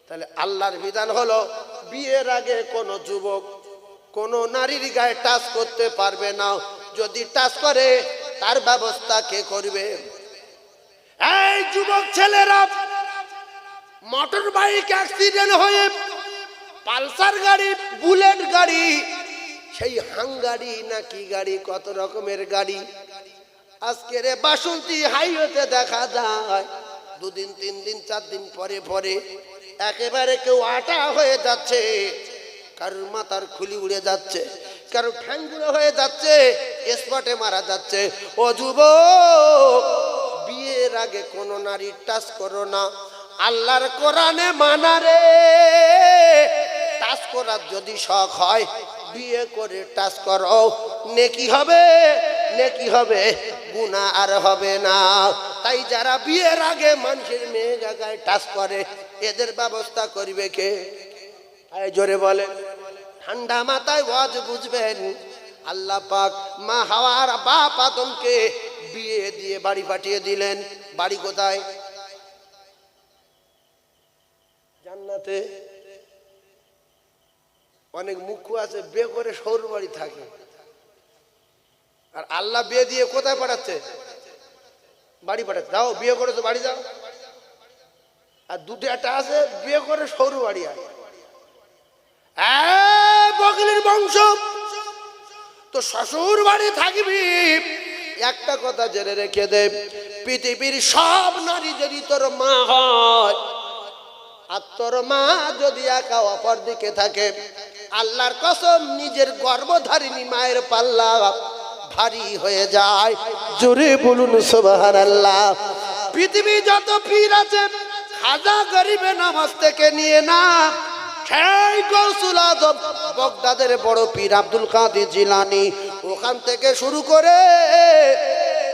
তাহলে আল্লাহর বিধান হলো বিয়ের আগে কোনো যুবক কোনো নারীর গায়ে টাচ করতে পারবে না। যদি টাচ করে তার ব্যবস্থা কে করবে? এই যুবক ছেলেরা মোটর বাইক অ্যাক্সিডেন্ট হয়ে পালসার গাড়ি, বুলেট গাড়ি, সেই হাঙ্গারি নাকি গাড়ি, কত রকমের গাড়ি আজকের বাসন্তী হাইওয়েতে দেখা যায়। দুদিন, 3 দিন, 4 দিন পরে পরে একেবারে কেউ আটা হয়ে যাচ্ছে, কারোর মাথার খুলি উড়ে যাচ্ছে, কারোর ঠ্যাঙ্গুলো হয়ে যাচ্ছে, স্পটে মারা যাচ্ছে। ও যুবক, বিয়ের আগে কোনো নারী টাচ করো না। আল্লাহর কোরআনে মানা রে, টাচ করার যদি শখ হয় বিয়ে করে টাচ করো, নেকি হবে, নেকি হবে, গুনাহ আর হবে না। তাই যারা বিয়ের আগে মানুষের মেয়ে গায়ে টাচ করে এদের ব্যবস্থা করবে কে? জোরে বলে। ঠান্ডা মাথায় ওয়াজ বুঝবেন। আল্লাহ পাক মা হাওয়ার বাপ আদমকে বিয়ে দিয়ে বাড়ি পাঠিয়ে দিলেন। বাড়ি কোথায়? জান্নাতে। অনেক মুখ্য আছে বিয়ে করে সৌর বাড়ি থাকে, আর আল্লাহ বিয়ে দিয়ে কোথায় পাঠাচ্ছে? বাড়ি পাঠাচ্ছে। যাও বিয়ে করেছো বাড়ি যাও। আর দুটো একটা আছে বিয়ে করে সৌর বাড়ি আছে। বগলির বংশ তো শ্বশুর বাড়ি থাকবি। একটা কথা জেনে রেখে দে, পৃথিবীর সব নারীদেরই তোর মা হয়, আর তোর মা যদি একা অপর দিকে থাকে, আল্লাহর কসম নিজের গর্ভধারিণী মায়ের পাল্লা ভারী হয়ে যায়। জোরে বলুন সুবহানাল্লাহ। পৃথিবী যত পীর আছে, খাজা গরিবে নামাজ থেকে নিয়ে না, সেই গৌসুল আজম বাগদাদের বড় পীর আব্দুল কাদের জিলানী, ওখান থেকে শুরু করে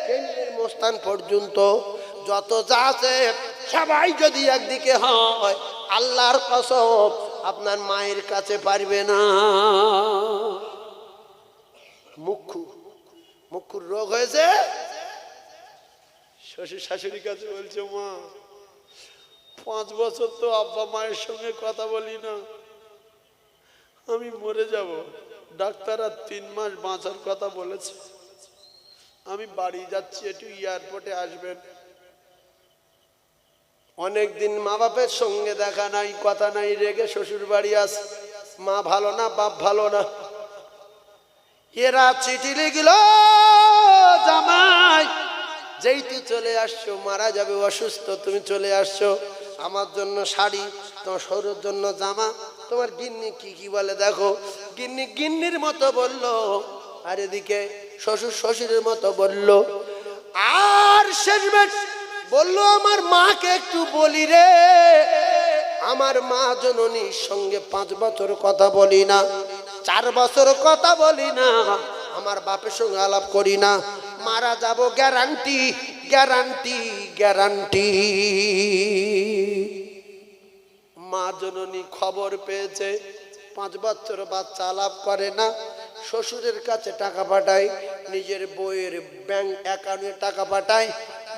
কেন্দ্রের মোস্তান পর্যন্ত যত যা আছে সবাই যদি একদিকে হয়, আল্লাহর কসম আপনার মায়ের কাছে পারবে না। মুখুর রোগ হয়েছে, শ্বশুর শাশুড়ির কাছে বলছে, মা 5 বছর তো আব্বা মায়ের সঙ্গে কথা বলি না, আমি মরে যাব। ডাক্তার আর 3 মাস বাঁচার কথা বলেছে, আমি বাড়ি যাচ্ছি, একটু এয়ারপোর্টে আসবেন। অনেকদিন মা বাপের সঙ্গে দেখা নাই, কথা নাই, রেগে শ্বশুর বাড়ি আসে। মা ভালো না, বাপ ভালো না। এরা চিঠি লিখল, জামাই যেই তুই চলে আসছো, মারা যাবে, অসুস্থ, তুমি চলে আসছো, আমার জন্য শাড়ি, তোমার সৌরের জন্য জামা। তোমার গিন্নি কি কি বলে দেখো। গিন্নি গিন্নির মতো বললো, আর এদিকে শ্বশুর শ্বশুরের মতো বললো। আর শেষমেশ বললো, আমার মাকে একটু বলি রে, আমার মা জননীর সঙ্গে 5 বছর কথা বলি না, 4 বছর কথা বলি না, আমার বাপের সঙ্গে আলাপ করি না, মারা যাব, গ্যারান্টি, গ্যারান্টি, গ্যারান্টি। মা জননী খবর পেয়েছে 5 বছর বাচ্চা আলাপ করে না, শ্বশুরের কাছে টাকা পাঠায়, নিজের বইয়ের ব্যাংক অ্যাকাউন্টে টাকা পাঠায়।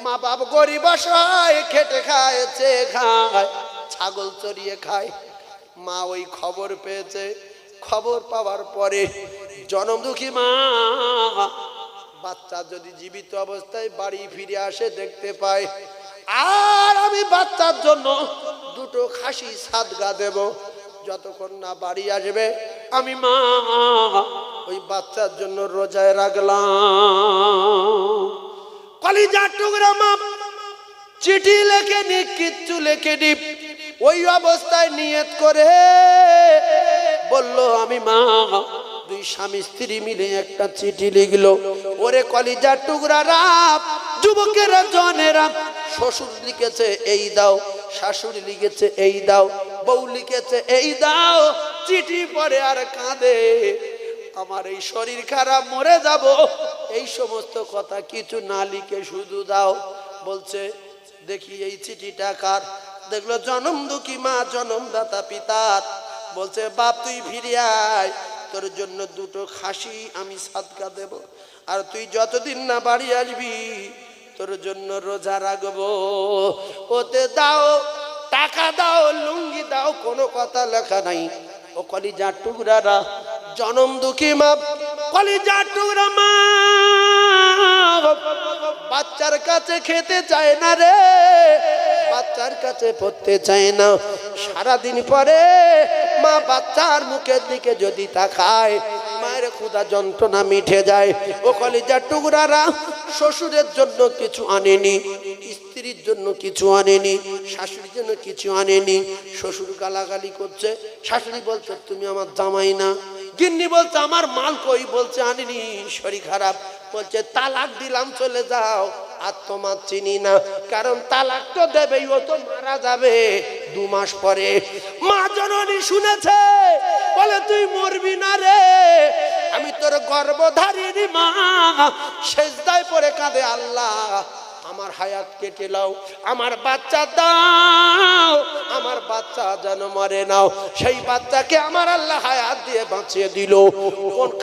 মা বাপ গরিব অসহায়, খেটে খায়, চেয়ে খায়, ছাগল চড়িয়ে খায়। মা ওই খবর পেয়েছে। খবর পাওয়ার পরে জনম দুঃখী মা বাচ্চা যদি জীবিত অবস্থায় বাড়ি ফিরে আসে দেখতে পায়, আর আমি বাচ্চার জন্য 2টো খাসি সাদগা দেব, যতক্ষণ না বাড়ি আসবে আমি মা ওই বাচ্চার জন্য রোজায় রাখলাম। কলিজার টুকরা মা চিঠি লেখে নি, কিচ্ছু লেখে নি, ওই অবস্থায় নিয়ত করে বলল, আমি মা। 2 স্বামী স্ত্রী মিলে একটা চিঠি লিখলো। ওরে কলিজার টুকরারা, যুবকেরা, জনেরা, শ্বশুর লিখেছে এই দাও, শাশুড়ি লিখেছে এই দাও, বউ লিখেছে এই দাও। চিঠি পড়ে আর কাঁদে, আমার এই শরীর খারাপ, মরে যাব, এই সমস্ত কথা কিছু না লিখে শুধু দাও। বলছে, দেখি এই চিঠিটা কার? দেখলো জনম দুঃখী মা, জনমদাতা পিতার। বলছে, বাপ তুই ফিরে আয়, তোর জন্য 2টো খাসি আমি সাদকা দেব, আর তুই যতদিন না বাড়ি আসবি তোর জন্য রোজা রাখবো। ওতে দাও, টাকা দাও, লুঙ্গি দাও, তাও কোনো কথা লেখা নাই। ও কলিজার টুকরারা, জনম দুঃখী মা, কলিজার টুকরা মা বাচ্চার কাছে খেতে চায় না রে, বাচ্চার কাছে পড়তে চায় না। সারাদিন পরে মা বাচ্চার মুখের দিকে যদি তাকায়, মায়ের ক্ষুধা যন্ত্রণা মিটে যায়। ও কলিজার টুকরারা, শ্বশুরের জন্য কিছু আনেনি, স্ত্রীর জন্য কিছু আনেনি, শাশুড়ির জন্য কিছু আনেনি। শ্বশুর গালাগালি করছে, শাশুড়ি বলছে তুমি আমার জামাই না। গিন্নি বলছে আমার মাল কই, বলছে আনিনি, শরীর খারাপ, বলছে তালাক দিলাম চলে যাও, আর তোমার চিনি না। কারণ তালাক তো দেবেই, ও তো মারা যাবে 2 মাস পরে। মা জননী শুনেছে, বলে তুই মরবি না রে, আমি তোর গর্ভধারিণী মা। সেজদায় পড়ে কাঁদে, আল্লাহ আমার হায়াত কেটে নাও, আমার বাচ্চা দাও, আমার বাচ্চা যেন মরে নাও। সেই বাচ্চাকে আমার আল্লাহ হায়াত দিয়ে বাঁচিয়ে দিল।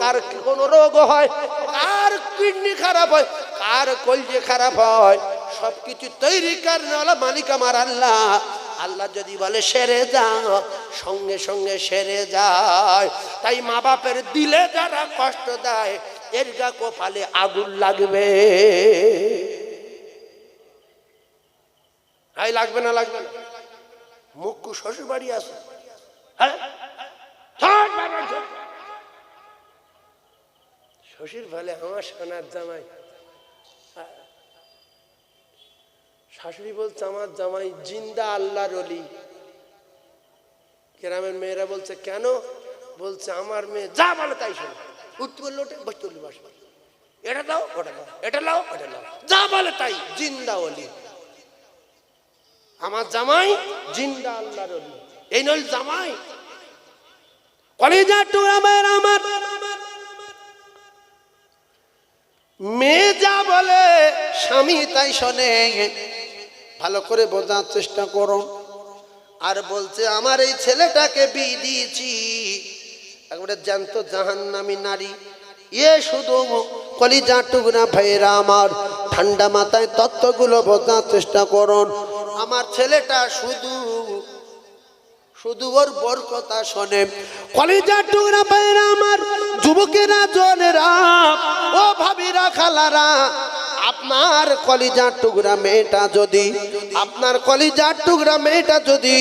কার কোন রোগ হয়, কার কিডনি খারাপ হয়, কার কলজে খারাপ হয়, সবকিছু তৈরি করার মালিক আমার আল্লাহ। আল্লাহ যদি বলে সেরে যাও, সঙ্গে সঙ্গে সেরে যায়। তাই মা বাপের দিলে যারা কষ্ট দেয়, এর গা কপালে আগুন লাগবে। হাই লাগবে না, লাগবে না? মুখ্য শ্বশুর বাড়ি আছে, হ্যাঁ শ্বশুর বলে আমার সোনার জামাই, শাশুড়ি বলছে আমার জামাই জিন্দা আল্লাহর ওলি। গ্রামের মেয়েরা বলছে কেন? বলছে আমার মেয়ে যা বলে তাই শোনে, উঠতে বললে ওঠে, বসতে বললে বসে, এটা দাও ওটা দাও, এটা লাও ওটা লাও, যা বলে তাই, জিন্দা ওলি। আমার জামাই জিন্দা আল্লাহর ওলি। এই নল জামাই কলিজার টুকরা মায়ের আমার। মেয়ে যা বলে স্বামী তাই শোনে, ভালো করে বোঝার চেষ্টা করো। আর বলছে আমার এই ছেলেটাকে বিয়ে দিয়েছি, একবারে জ্যান্ত জাহান্নামী নারী। এ শুধু কলিজার টুকরা ভাইয়েরা আমার, ঠান্ডা মাথায় তত্ত্বগুলো বোঝার চেষ্টা করুন। আমার ছেলেটা শুধু শুধু ওর বর কথা শোনে। কলিজার টুকরা ভাইয়েরা আমার, যুবকেরা জনেরা, ও ভাবিরা খালারা, আপনার কলিজার টুকরা মেয়েটা যদি, আপনার কলিজার টুকরা মেয়েটা যদি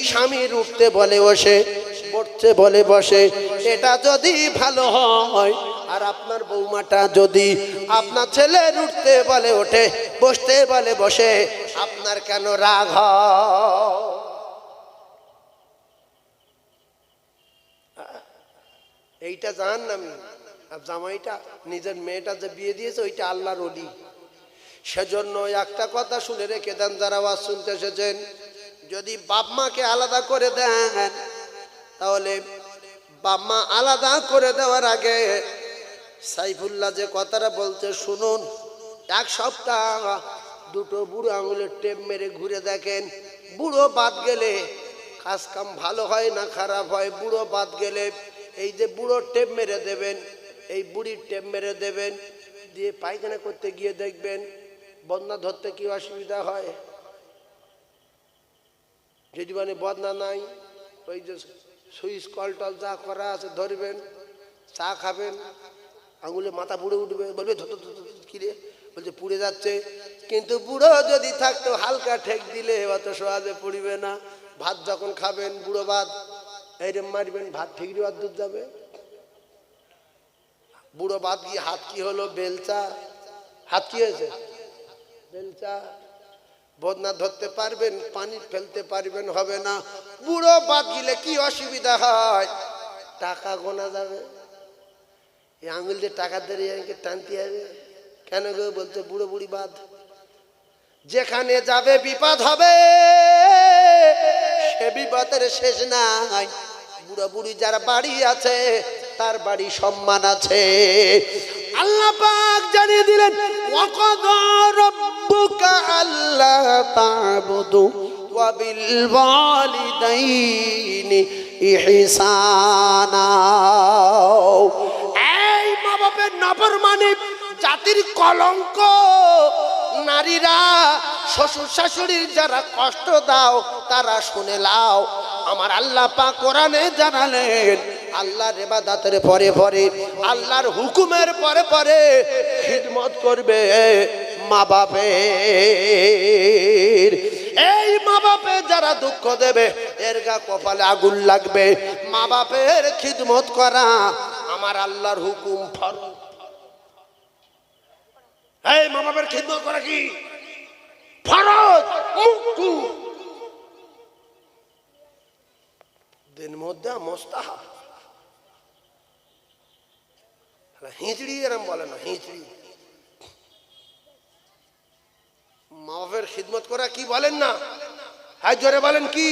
স্বামীর উঠতে বলে বসে, পড়তে বলে বসে, এটা যদি ভালো হয়, আর আপনার বৌমাটা যদি আপনার ছেলের উঠতে বলে ওঠে, বসতে বলে বসে, আপনার কেন রাগ হয়? এইটা জাহান্নামী। আর জামাইটা নিজের মেয়েটা যে বিয়ে দিয়েছে ওইটা আল্লাহর ওলি। সেজন্য একটা কথা শুনে রেখে দেন যারা আওয়াজ শুনতে এসেছেন, যদি বাপ মাকে আলাদা করে দেন, তাহলে বাপ মা আলাদা করে দেওয়ার আগে সাইফুল্লাহ যে কথাটা বলছে শুনুন। 1 সপ্তাহ দুটো বুড়ো আঙুলের টেপ মেরে ঘুরে দেখেন, বুড়ো বাদ গেলে কাজ কাম ভালো হয় না খারাপ হয়। বুড়ো বাদ গেলে এই যে বুড়ো টেপ মেরে দেবেন, এই বুড়ির টেপ মেরে দেবেন, দিয়ে পায়খানা করতে গিয়ে দেখবেন বদনা ধরতে কি অসুবিধা হয়। যদি মানে বদনা নাই, ওই যে সুইচ কল টল যা করা আছে ধরবেন, চা খাবেন, আঙুলে মাথা পুড়ে উঠবে, বলবে কিরে, বলছে পুড়ে যাচ্ছে। কিন্তু বুড়ো যদি থাকতো হালকা ঠেক দিলে অত সহজে পুড়বে না। ভাত যখন খাবেন, বুড়ো ভাত এইরকম মারবেন, ভাত ঠিকরি ভাত দুধ যাবে। বুড়ো ভাত কি হাত কি হলো? বেলচা। হাত কি হয়েছে? বেলচা। বদনা ধরতে পারবেন, পানি ফেলতে পারবেন, হবে না। বুড়ো বাদ গিলে কি অসুবিধা হয়? টাকা গোনা যাবে, এই আঙুল দিয়ে টাকা ধরে টানতে হবে। কেন গো? বলতে বুড়ো বুড়ি বাদ। যেখানে যাবে বিপদ হবে, সে বিপদের শেষ নাই। বুড়ো বুড়ি যার বাড়ি আছে তার বাড়ি সম্মান আছে। আল্লাহ পাক জানিয়ে দিলেন, ওয়াকাদা রাব্বুকা আল্লা তা'বুদু ওয়া বিল ওয়ালিদাইনি ইহসানা। এই মা বাপের নাফরমানি জাতির কলঙ্ক। নারীরা শ্বশুর শাশুড়ির যারা কষ্ট দাও তারা শুনে লাও, আমার আল্লাহ পাক কোরআনে জানালেন আল্লাহর ইবাদতের পরে পরে, আল্লাহর হুকুমের পরে পরে খিদমত করবে মা বাপের। এই মা বাপের যারা দুঃখ দেবে এর গা কপালে আগুন লাগবে। মা বাপের খিদমত করা আমার আল্লাহর হুকুম ফরজ। এই মা বাপের খিদমত করা কি ফরজ? মুক্তু দিন মধ্যে মোস্তাহাব। হিজড়ি এরম বলে না, হিজড়ি। মা বাপের খিদমত করা কি বলেন না? হ্যাঁ জোরে বলেন কি?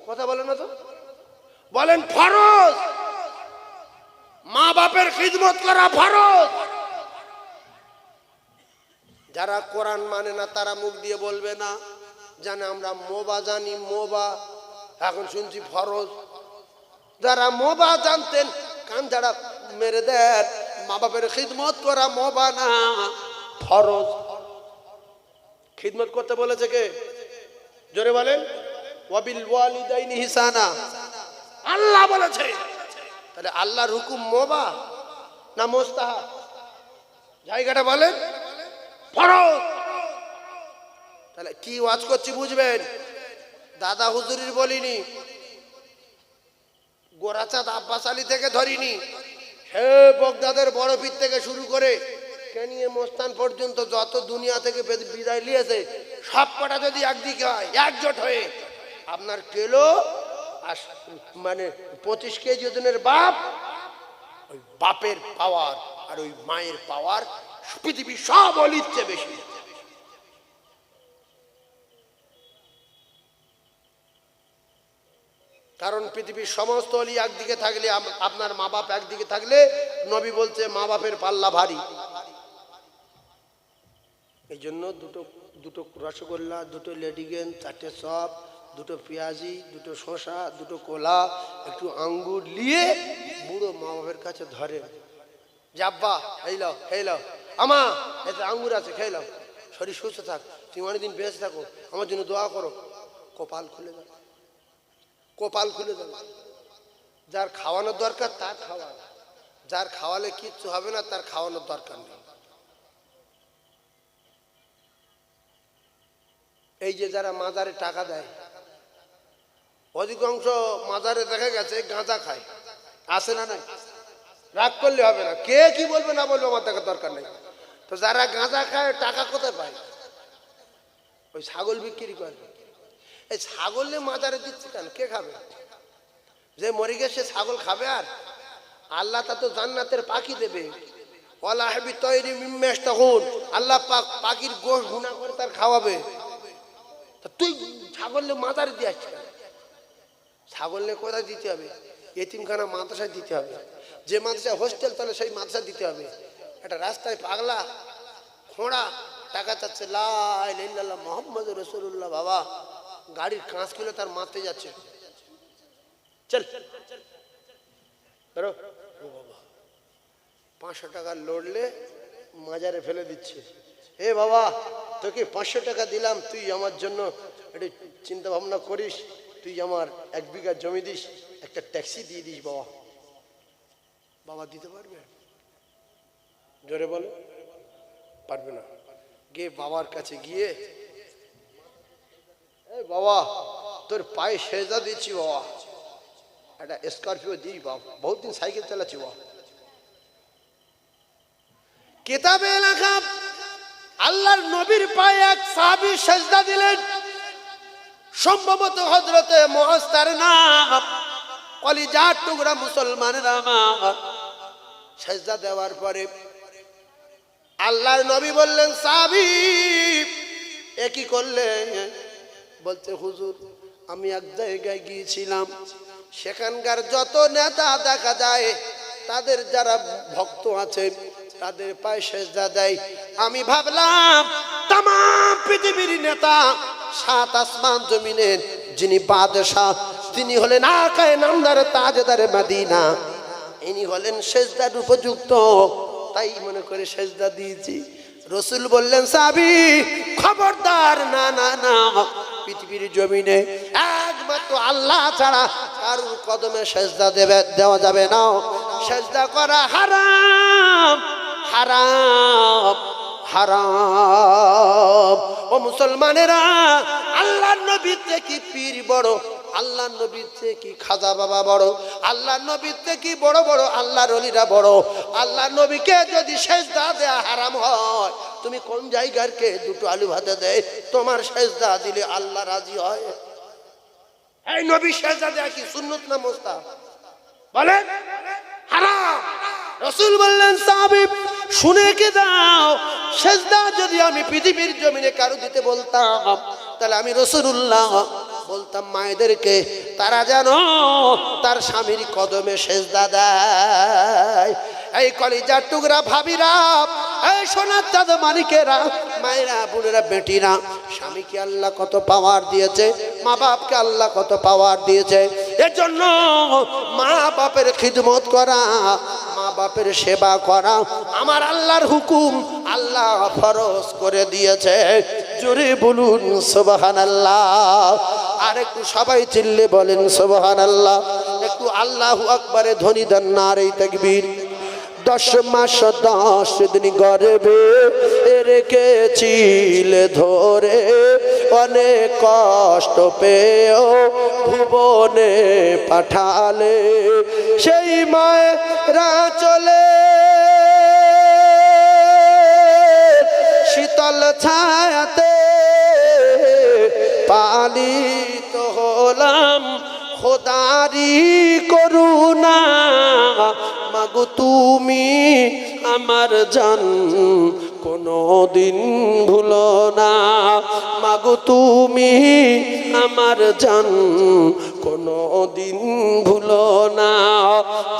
কথা বলেন না তো, বলেন ফরজ। মা বাপের খিদমত করা ফরজ। যারা কোরআন মানে না তারা মুখ দিয়ে বলবে না, জানে আমরা মোবা জানি, মোবা এখন শুনছি ফরজ। যারা মোবা জানতেন কান যারা মেরে দেন। মা বাপের খিদমত করা মোবা না, ফরজ। খিদমত করতে বলেছে কে? জোরে বলেন। ওয়াবিল ওয়ালিদাইনি ইহসানা, আল্লাহ বলেছে। তাহলে আল্লাহর হুকুম মোবা না মুস্তাহাব? জায়গাটা বলেন, ফরজ। তাহলে কি ওয়াজ করছি বুঝবেন। দাদা হুজুরির বলিনি, গোরাচাঁদ আব্বাস আলী থেকে ধরিনি, হে বগদাদের বড় পীর থেকে শুরু করে কেনিয়ে মোস্তান পর্যন্ত যত দুনিয়া থেকে বিদায় নিয়েছে সব কটা যদি একদিকে হয়, একজোট হয়ে আপনার কিলো মানে 25 কেজি ওজনের বাপ, ওই বাপের পাওয়ার আর ওই মায়ের পাওয়ার পৃথিবীর সব অলির চেয়ে বেশি। কারণ পৃথিবীর সমস্ত অলি একদিকে থাকলে, আপনার মা বাপ একদিকে থাকলে নবী বলছে মা বাপের পাল্লা ভারী। এই জন্য দুটো রসগোল্লা, দুটো লেডিগেন, 4টে চপ, দুটো পেঁয়াজি, দুটো শসা, দুটো কোলা, একটু আঙ্গুর নিয়ে বুড়ো মা বাপের কাছে ধরে, যাব্বা এই লাও, খেয়ে লাও, আমা এতে আঙ্গুর আছে, খেয়ে লাও, শরীর সুস্থ থাক, তুমি অনেকদিন বেঁচে থাকো, আমার জন্য দোয়া করো। কপাল খুলে যাবে, কপাল খুলে যাবে। যার খাওয়ানোর দরকার তার খাওয়া, যার খাওয়ালে কিচ্ছু হবে না তার খাওয়ানোর দরকার নেই। এই যে যারা মাজারে টাকা দেয়, অধিকাংশ মাজারে দেখা গেছে গাঁজা খায়, আসে না? নাই, রাগ করলে হবে না, কে কি বলবে না বলবে আমার দেখার দরকার নেই। তো যারা গাঁজা খায় টাকা কোথায় পায়? ওই ছাগল বিক্রি করে। এই ছাগল নিয়ে মাজারে দিচ্ছে কেন? কে খাবে? যে মরে গেছে ছাগল খাবে? আর আল্লাহ তা তো জান্নাতের পাখি দেবে। ওয়ালা হাবি তৈরি মিম্মেশ, তখন আল্লাহ পাক পাখির গোশ ভুনা করে তার খাওয়াবে। তুই ছাগল নিয়ে মাজারে দিয়ে আসছিস কেন? ছাগল নিয়ে কোথায় দিতে হবে? এতিমখানা মাদ্রাসায় দিতে হবে। যে মাদ্রাসায় হোস্টেল তাহলে সেই মাদ্রাসা দিতে হবে। একটা রাস্তায় পাগলা খোঁড়া টাকা চাচ্ছে, লা ইলাহা ইল্লাল্লাহ মুহাম্মাদুর রাসূলুল্লাহ, বাবা গাড়ির কাঁচ খুলে তার মারতে যাচ্ছে, চল বেরো। ও বাবা 500 টাকা লড়লে মাজারে ফেলে দিচ্ছে। হে বাবা তোকে 500 টাকা দিলাম, তুই আমার জন্য একটু চিন্তা ভাবনা করিস, তুই আমার 1 বিঘা জমি দিস, একটা ট্যাক্সি দিয়ে দিস বাবা। বাবা দিতে পারবে? জোরে বলো, পারবে না। গিয়ে বাবার কাছে গিয়ে, বাবা তোর পায়ে সেজদা দিচ্ছি বাবা, একটা স্করপিও দিই বাবা, বহুত দিন সাইকেল চালাচ্ছি বাবা। কিতাবে লেখা আল্লাহর নবীর পায়ে এক সাহাবী সেজদা দিলেন, সম্ভবত হযরতে মুআজ তার নাম। কলিজার টুকরা মুসলমানেরা আমার, সেজদা দেওয়ার পরে আল্লাহর নবী বললেন, সাহাবী এ কি করলেন? বলতে, হুজুর আমি এক জায়গায় গিয়েছিলাম, সেখানকার যত নেতা দেখা যায় তাদের যারা ভক্ত আছে তাদের পায়ে সেজদা দেয়। আমি ভাবলাম তাম পৃথিবীর নেতা, 7 আসমান জমিনের যিনি বাদশাহ, তিনি হলেন আকায়ে নামদার তাজদার মদিনা, ইনি হলেন সেজদার উপযুক্ত। তাই মনে করে সেজদা দিয়েছি। রসুল বললেন সাহাবী খবরদার, না না না, পৃথিবীর জমিনে একমাত্র আল্লাহ ছাড়া কারুর কদমে সেজদা দেওয়া যাবে না। সেজদা করা হারাম হারাম হারাম। ও মুসলমানেরা, আল্লাহর নবীর থেকে পীর বড়, আল্লাহর নবীর থেকে খাজা বাবা বড়, আল্লাহর নবীর থেকে বড় বড় আল্লাহর ওলিরা বড়। আল্লাহর নবীকে যদি সেজদা দেয়া হারাম হয়, তুমি কোন জায়গার কে দুটো আলু ভাতে দেয় তোমার সেজদা দিলে আল্লাহ রাজি হয়? এই নবী সেজদা দেয়া কি সুন্নত না মুস্তাহাব? বলেন হারাম। রাসূল বললেন সাহাবী শুনে কি দাও, সেজদা যদি আমি পৃথিবীর জমিনে কারো দিতে বলতাম, তাহলে আমি রাসূলুল্লাহ বলতাম মায়েদেরকে তারা যেন তার স্বামীর কদমে সেজদা দেয়। এই কলিজার টুকরা ভাবিরা, এই সোনার চাঁদ মানিকেরা, মায়েরা, বোনেরা, বেটিরা, স্বামীকে আল্লাহ কত পাওয়ার দিয়েছে, মা বাপকে আল্লাহ কত পাওয়ার দিয়েছে। এজন্য মা বাপের খিদমত করা, মা বাপের সেবা করা আমার আল্লাহর হুকুম, আল্লাহ ফরজ করে দিয়েছে। জোরে বলুন সুবহানাল্লাহ। আর একটু সবাই চিল্লে বলেন সুবহানাল্লাহ। একটু আল্লাহু আকবারে ধ্বনি দেন, নারে তাকবীর। 10 মাস 10 দিন গর্ভে রেখেছিলে ধরে, অনেক কষ্ট পেয়েও ভুবনে পাঠালে, সেই মায়েরা চলে শীতল ছায়াতে পালিত হলাম খোদারি করুণা। মাগো তুমি আমার জান কোনো দিন ভুলো না, মাগো তুমি আমার জান কোনো দিন ভুলো না।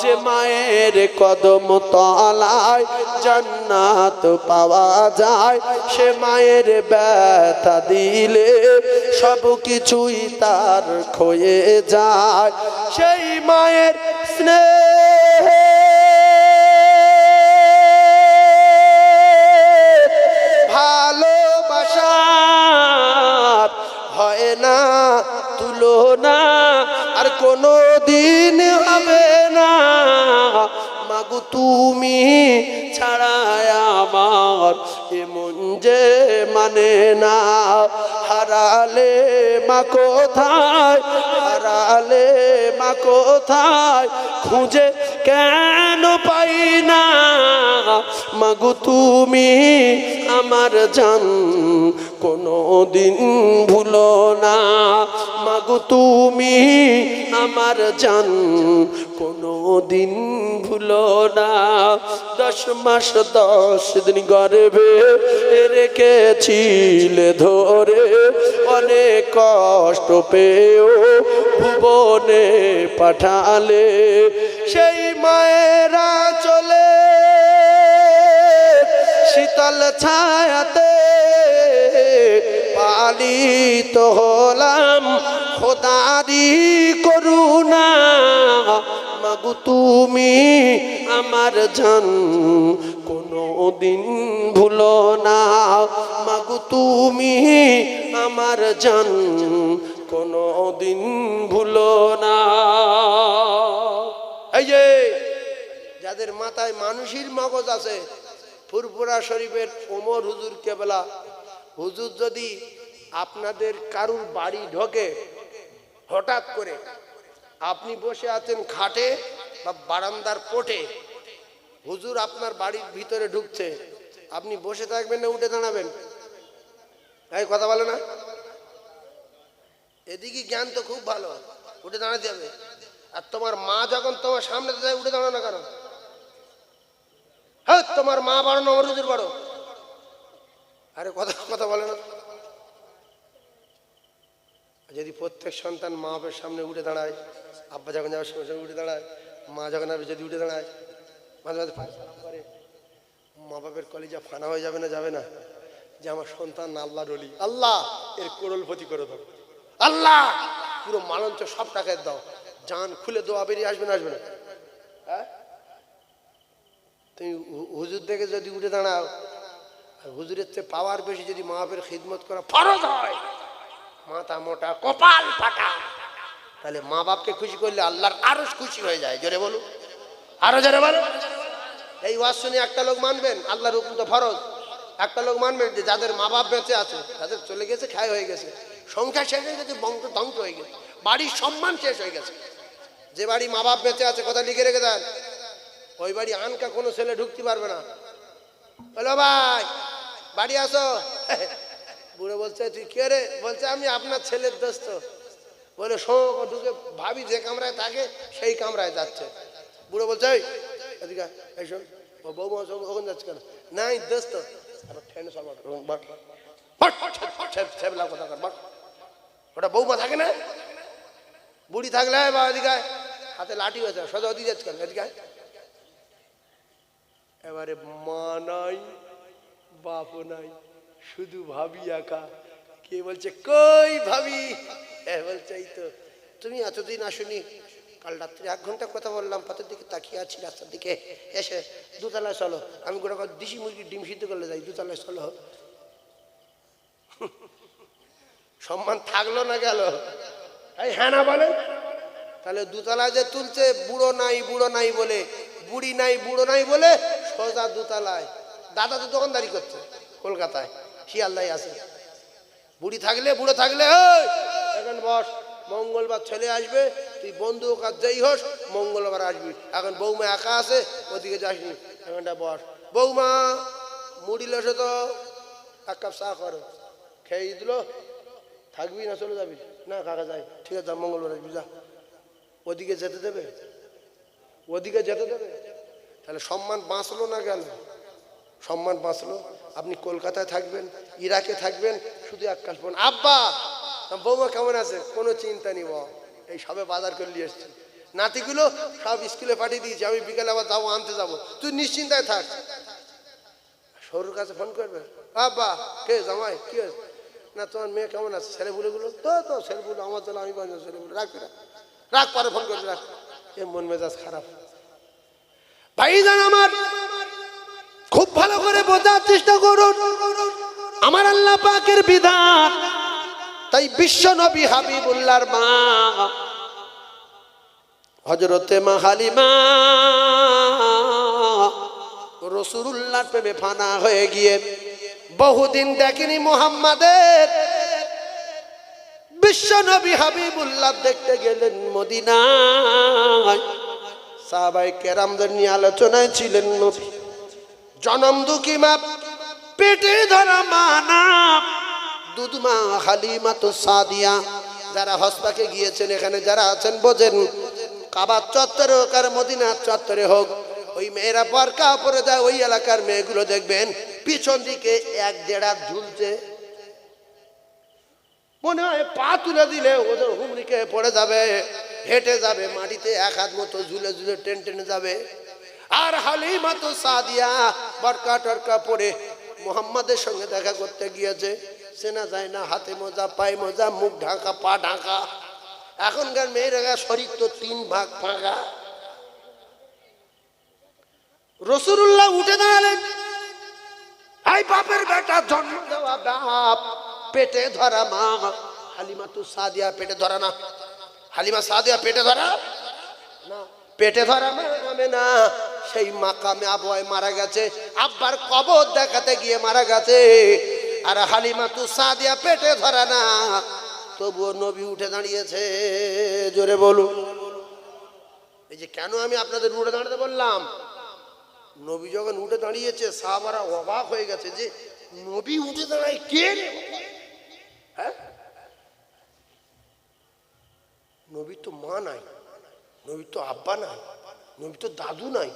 যে মায়ের কদম তলায় জান্নাত পাওয়া যায়, সে মায়ের ব্যথা দিলে সব কিছুই তার ক্ষয়ে যায়। সেই মায়ের স্নেহ ভালোবাসার হয় না তুলনা, আর কোনো দিন হবে না। মাগো তুমি ছাড়ায় আমার এমন যে মানে না। হারালে মা কোথায়, হারালে মা কোথায়, খুঁজে কেন পাই না। মাগো তুমি আমার জান কোনো দিন ভুলো না, মাগো তুমি আমার জান কোনো দিন ভুলো না। 10 মাস 10 দিন গর্ভে রেখেছিলে ধরে, অনেক কষ্ট পেয়েও ভুবনে পাঠালে, সেই মায়েরা চলে শীতল ছায়াতে পালিত হলাম খোদারি করুণা। মাগো তুমি আমার জান কোনো দিন ভুলো না, মাগো তুমি আমার জান কোনো দিন ভুলো না। এই যে যাদের মাথায় মানুষের মগজ আছে, ফুরফুরা শরীফের ওমর হুজুর কেবলা হুজুর যদি আপনাদের কারুর বাড়ি ঢোকে, হঠাৎ করে আপনি বসে আছেন খাটে বা বারান্দার কোঠে, হুজুর আপনার বাড়ির ভিতরে ঢুকছে, আপনি বসে থাকবেন না উঠে দাঁড়াবেন? এই কথা বলে না? এদিকে জ্ঞান তো খুব ভালো, উঠে দাঁড়াতে হবে। আর তোমার মা যখন তোমার সামনে যায় উঠে দাঁড়ানো কেন? হ্যাঁ, তোমার মা বড় না ওমর হুজুর বড়? আরে কথা কথা বলে না। যদি প্রত্যেক সন্তান মা বাপের সামনে উঠে দাঁড়ায়, আব্বা যখন যাবে সঙ্গে সঙ্গে উঠে দাঁড়ায়, মা যখন যাবে যদি উঠে দাঁড়ায়, মাঝে মাঝে সালাম করে, মা বাপের কলিজা ফানা হয়ে যাবে না? যাবে না? যে আমার সন্তান আল্লাহর ওলি, আল্লাহ এর করোড়পতি করে দাও, আল্লাহ পুরো মালঞ্চ সব টাকায় দাও, জান খুলে দোয়া বেরিয়ে আসবে না? আসবে না? হ্যাঁ, তুমি হুজুর থেকে যদি উঠে দাঁড়াও, আর হুজুরের চেয়ে পাওয়ার বেশি যদি মা বাপের খিদমত করা ফরজ হয়, মাথা মোটা কপাল ফাটা, তাহলে মা বাপকে খুশি করলে আল্লাহর আরো খুশি হয়ে যায়। জোরে বলুন, আরো জোরে বলো। এই ওয়াজ শুনে একটা লোক মানবেন আল্লাহর হুকুম তো ফরজ, একটা লোক মানবেন যে যাদের মা বাপ বেঁচে আছে, যাদের চলে গেছে, খায় হয়ে গেছে, সংখ্যা শেষ হয়ে গেছে, বংশ ধ্বংস হয়ে গেছে, বাড়ির সম্মান শেষ হয়ে গেছে। যে বাড়ি মা বাপ বেঁচে আছে, কথা লিখে রেখে দেন, ওই বাড়ি আনকা কোনো ছেলে ঢুকতে পারবে না। বলো ভাই বাড়ি আসো, বুড়ো বলছে তুই কে রে? বলছে আমি আপনার ছেলের দোস্ত। বলে শো, ঢুকে ভাবি যে কামরায় থাকে সেই কামরায় যাচ্ছে। বুড়ো বলছে এদিকে এই শোন, ও বৌমা ওখানে যাচ্ছে কেন? নাই দোস্ত। ওটা বৌমা থাকে না, বুড়ি থাকলে বা এদিকে হাতে লাঠি হয়েছে, সোজা ওদিকে যাচ্ছে কেন? এদিকে। এবারে মা নাই, বাপও নাই, শুধু ভাবি একা। কে বলছে কই ভাবি? বলছে এই তো, তুমি এতদিন আসুনি, কাল রাত্রে 1 ঘন্টা কথা বললাম, পথের দিকে তাকিয়ে আছি, রাস্তার দিকে এসে দোতলায় চলো, আমি গোটা দেশি মুরগির ডিম সিদ্ধ করলে যাই, দোতলায় চলো। সম্মান থাকলো না গেল? এই হ্যাঁ না বলে। তাহলে দোতলায় যে তুলছে বুড়ো নাই বুড়ো নাই বলে, বুড়ি নাই বুড়ো নাই বলে, সোজা দোতলায়। দাদা তো দোকানদারি করছে কলকাতায়, শিয়ালদায় আছে। বুড়ি থাকলে বুড়ো থাকলে এখন বস, মঙ্গলবার ছেলে আসবে, তুই বন্ধু কাজ যেই হোস মঙ্গলবার আসবি। এখন বৌমা একা আছে, ওদিকে যাসনি, এখানটা বস। বৌমা মুড়ি লসে তো 1 কাপ চা করো, খেয়ে দিল, থাকবি না চলে যাবি? না কাকা যাই, ঠিক আছে মঙ্গলবার আসবি, যা। ওদিকে যেতে দেবে? ওদিকে যেতে দেবে? তাহলে সম্মান বাঁচলো না গেল? সম্মান বাঁচলো। আপনি কলকাতায় থাকবেন, ইরাকে থাকবেন, শুধু 1 কাপ ফোন, আব্বা বৌমা কেমন আছে? কোনো চিন্তা নেই, এই সবে বাজার করে নিয়ে এসছি, নাতিগুলো সব স্কুলে পাঠিয়ে দিয়েছি, আমি বিকেলে আবার যাবো আনতে যাবো, তুই নিশ্চিন্তায় থাক। সরুর কাছে ফোন করবে, আব্বা কে জামাই কি হয়েছে? না তোমার মেয়ে কেমন আছে? ছেলেপুলেগুলো তো ছেলেপুলো আমার জন্য, আমি বাঁচবো, ছেলেপুলো রাখবি না, রাখ, পরে ফোন করবি, রাখ। এ মন মেজাজ খারাপ। ভাইজান আমার খুব ভালো করে বোঝার চেষ্টা করুন, আমার আল্লাহ পাকের বিধান। তাই বিশ্ব নবী হাবিবুল্লাহর মা হযরতে মা হালিমা রাসূলুল্লাহর প্রেমে ফানা হয়ে গিয়ে বহুদিন দেখেনি মুহাম্মাদের, বিশ্ব নবী হাবিবুল্লাহ দেখতে গেলেন মদিনায়। সাহাবায়ে কেরামদের নিয়ে আলোচনায় ছিলেন নবী। জনম দুঃখী মা, পেটে ধরা মা না, দুধমা হালিমা তো সাদিয়া। যারা হসপাকে গিয়েছেন, এখানে যারা আছেন বোঝেন, কাবার চত্বরে হোক আর মদিনার চত্বরে হোক, ওই মেয়েরা পরকা পরে যায়, ওই এলাকার মেয়েগুলো দেখবেন পিছন দিকে 1-1.5 হাত ঝুলছে, মনে হয় পা তুলে দিলে ওদের হুমড়িকে পড়ে যাবে, হেঁটে যাবে মাটিতে, 1 হাত মতো ঝুলে ঝুলে টেনে যাবে। আর হালিমা তো সাদিয়া বরকা টরকা পরে মুহাম্মাদের সঙ্গে দেখা করতে গিয়েছে, চেনা যায় না, হাতে মোজা, পায়ে মোজা, মুখ ঢাকা, পা ঢাকা। এখনকার মেয়েরা শরীর তো 3 ভাগ ফাঁকা। রাসূলুল্লাহ উঠে দাঁড়ালেন, এই বাপের বেটা, জন্ম দেওয়া বাপ, পেটে ধরা মা। হালিমা তো সাদিয়া পেটে ধরা না, হালিমা সাদিয়া পেটে ধরা না, পেটে ধরা মাকামে না, সেই মাকামে আবহাওয়ায় মারা গেছে, আব্বার কবর দেখাতে গিয়ে মারা গেছে। আর হালিমা তু সাদিয়া পেটে ধরা না, তবুও নবী উঠে দাঁড়িয়েছে। জোরে বলুন। এই যে কেন আমি আপনাদের উঠে দাঁড়াতে বললাম, নবী যখন উঠে দাঁড়িয়েছে সাহাবারা অবাক হয়ে গেছে যে নবী উঠে দাঁড়ায় কে? হ্যাঁ, নবী তো মা নাই, নবী তো আব্বা নাই, নবী তো দাদু নাই।